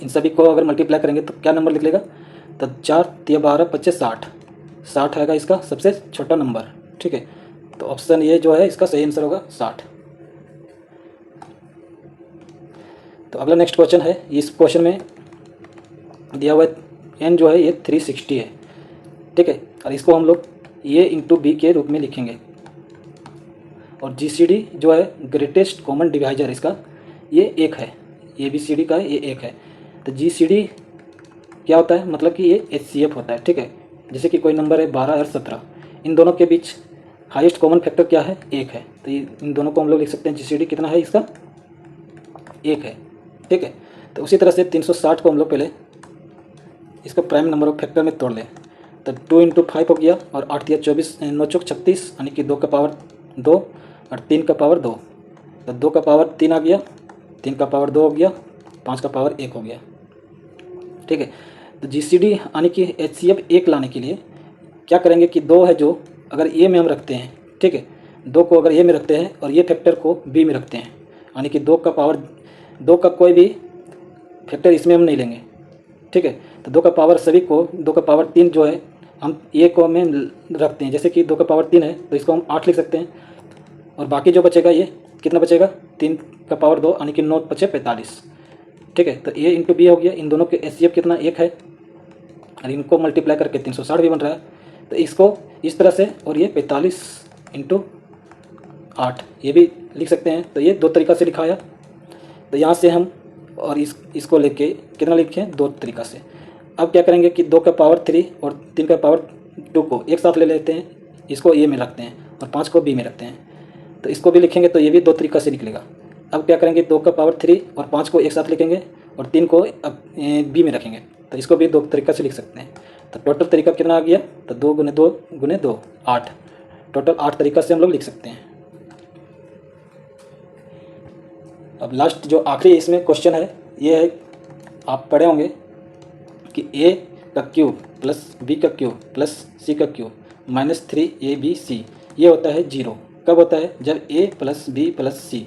Speaker 1: इन सभी को अगर मल्टीप्लाई करेंगे तो क्या नंबर निकलेगा, तो 4 तिया 12 25 60 आएगा इसका सबसे छोटा नंबर, ठीक है। तो ऑप्शन ये जो है इसका सही आंसर होगा 60। तो अगला नेक्स्ट क्वेश्चन है, इस क्वेश्चन में दिया हुआ n जो है ये 360 है, ठीक है। और इसको हम लोग a इंटू बी के रूप में लिखेंगे और GCD जो है ग्रेटेस्ट कॉमन डिवाइजर इसका ये 1 है, ABCD का ये 1 है। तो GCD क्या होता है, मतलब कि ये HCF होता है, ठीक है। जैसे कि कोई नंबर है 12 और 17, इन दोनों के बीच हाईएस्ट कॉमन फैक्टर क्या है 1 है। तो ये इन दोनों को हम लोग लिख सकते हैं GCD कितना है इसका 1 है, ठीक है। तो उसी तरह से 360 को हम लोग पहले इसका प्राइम नंबर ऑफ फैक्टर में तोड़ लें। तो 2 इंटू 5 हो गया और 8 या 24 9 चौक 36, यानी कि 2 का पावर 2 और 3 का पावर 2। तो 2 का पावर 3 आ गया, 3 का पावर 2 हो गया, 5 का पावर 1 हो गया, ठीक है। तो GCD यानी कि HCF 1 लाने के लिए क्या करेंगे कि 2 है जो अगर ए में हम रखते हैं, ठीक है, 2 को अगर ए में रखते हैं और ये फैक्टर को बी में रखते हैं, यानी कि 2 का कोई भी फैक्टर इसमें हम नहीं लेंगे, ठीक है। तो 2 का पावर सभी को 2 का पावर 3 जो है हम ए को में रखते हैं, जैसे कि 2 का पावर 3 है तो इसको हम 8 लिख सकते हैं और बाकी जो बचेगा ये कितना बचेगा 3 का पावर 2 यानी कि 9 बचे 45, ठीक है। तो ए इंटू बी हो गया, इन दोनों के HCF कितना 1 है और इनको मल्टीप्लाई करके 360 भी बन रहा है। तो इसको इस तरह से और ये 45 इंटू 8 ये भी लिख सकते हैं। तो ये 2 तरीक़ा से लिखाया। तो यहाँ से हम और इसको लेके कितना लिखें 2 तरीक़ा से। अब क्या करेंगे कि 2 का पावर 3 और 3 का पावर 2 को एक साथ ले लेते हैं, इसको ए में रखते हैं और 5 को बी में रखते हैं। तो इसको भी लिखेंगे तो ये भी 2 तरीक़ा से निकलेगा। अब क्या करेंगे 2 का पावर 3 और 5 को एक साथ लिखेंगे और 3 को बी में रखेंगे, तो इसको भी 2 तरीक़ा से लिख सकते हैं। तो टोटल तरीका कितना आ गया, तो 2 गुने 2 गुने 2 8, टोटल 8 तरीक़ा से हम लोग लिख सकते हैं। अब लास्ट जो आखिरी इसमें क्वेश्चन है ये है, आप पढ़े होंगे कि a का क्यूब प्लस b का क्यूब प्लस c का क्यूब माइनस 3abc ये होता है 0। कब होता है, जब a plus b plus c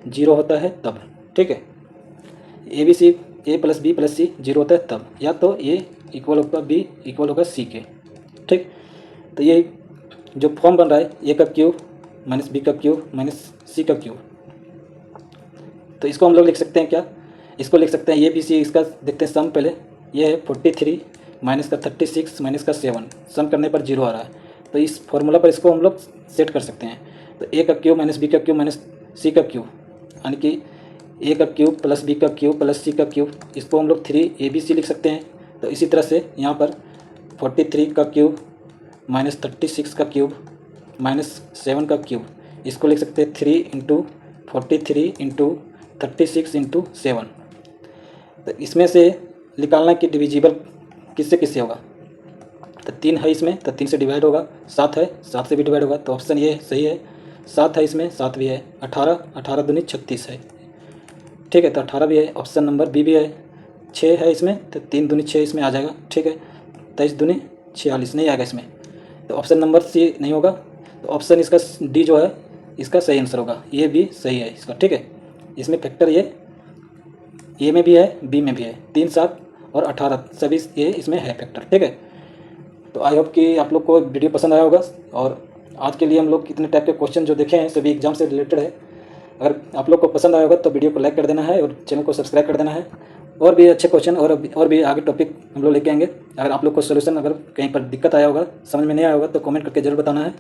Speaker 1: 0 होता है तब, ठीक है। ABC ए प्लस बी प्लस सी 0 होता है तब, या तो ए इक्वल होगा बी इक्वल होगा सी के। ठीक, तो ये जो फॉर्म बन रहा है ए का क्यूब माइनस बी का क्यूब माइनस सी का क्यूब, तो इसको हम लोग लिख सकते हैं क्या, इसको लिख सकते हैं ए बी सी। इसका देखते हैं सम पहले, ये है 43 माइनस का 36 माइनस का 7, सम करने पर 0 आ रहा है, तो इस फॉर्मूला पर इसको हम लोग सेट कर सकते हैं। तो ए का क्यूब माइनस बी का क्यूब माइनस सी का क्यूब, यानी कि ए का क्यूब प्लस बी का क्यूब प्लस सी का क्यूब, इसको हम लोग 3abc लिख सकते हैं। तो इसी तरह से यहाँ पर 43 का क्यूब माइनस 36 का क्यूब माइनस 7 का क्यूब, इसको लिख सकते हैं 3 इंटू 43 इंटू 36 इंटू 7। तो इसमें से निकालना कि डिविजिबल किससे किससे होगा, तो 3 है इसमें तो 3 से डिवाइड होगा, 7 है 7 से भी डिवाइड होगा, तो ऑप्शन ये सही है। 7 है इसमें 7 भी है, 18 18 दूनी 36 है। ठीक है, तो 18 भी है, ऑप्शन नंबर बी भी है। 6 है इसमें तो 3 दूनी 6 इसमें आ जाएगा। ठीक है, 23 दूनी 46 नहीं आएगा इसमें, तो ऑप्शन नंबर सी नहीं होगा। तो ऑप्शन इसका डी जो है इसका सही आंसर होगा, ये भी सही है इसका। ठीक है, इसमें फैक्टर ये ए में भी है बी में भी है, 3 7 और 18 सभी ये इसमें है फैक्टर। ठीक है, तो आई होप कि आप लोग को वीडियो पसंद आया होगा। और आज के लिए हम लोग कितने टाइप के क्वेश्चन जो देखे हैं सभी एग्जाम से रिलेटेड है। अगर आप लोग को पसंद आया होगा तो वीडियो को लाइक कर देना है और चैनल को सब्सक्राइब कर देना है। और भी अच्छे क्वेश्चन और भी आगे टॉपिक हम लोग लेके आएंगे। अगर आप लोग को सोल्यूशन अगर कहीं पर दिक्कत आया होगा, समझ में नहीं आया होगा तो कमेंट करके जरूर बताना है।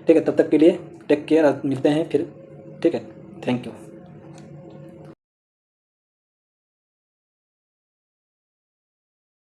Speaker 1: ठीक है, तब तक के लिए टेक केयर, मिलते हैं फिर। ठीक है, थैंक यू।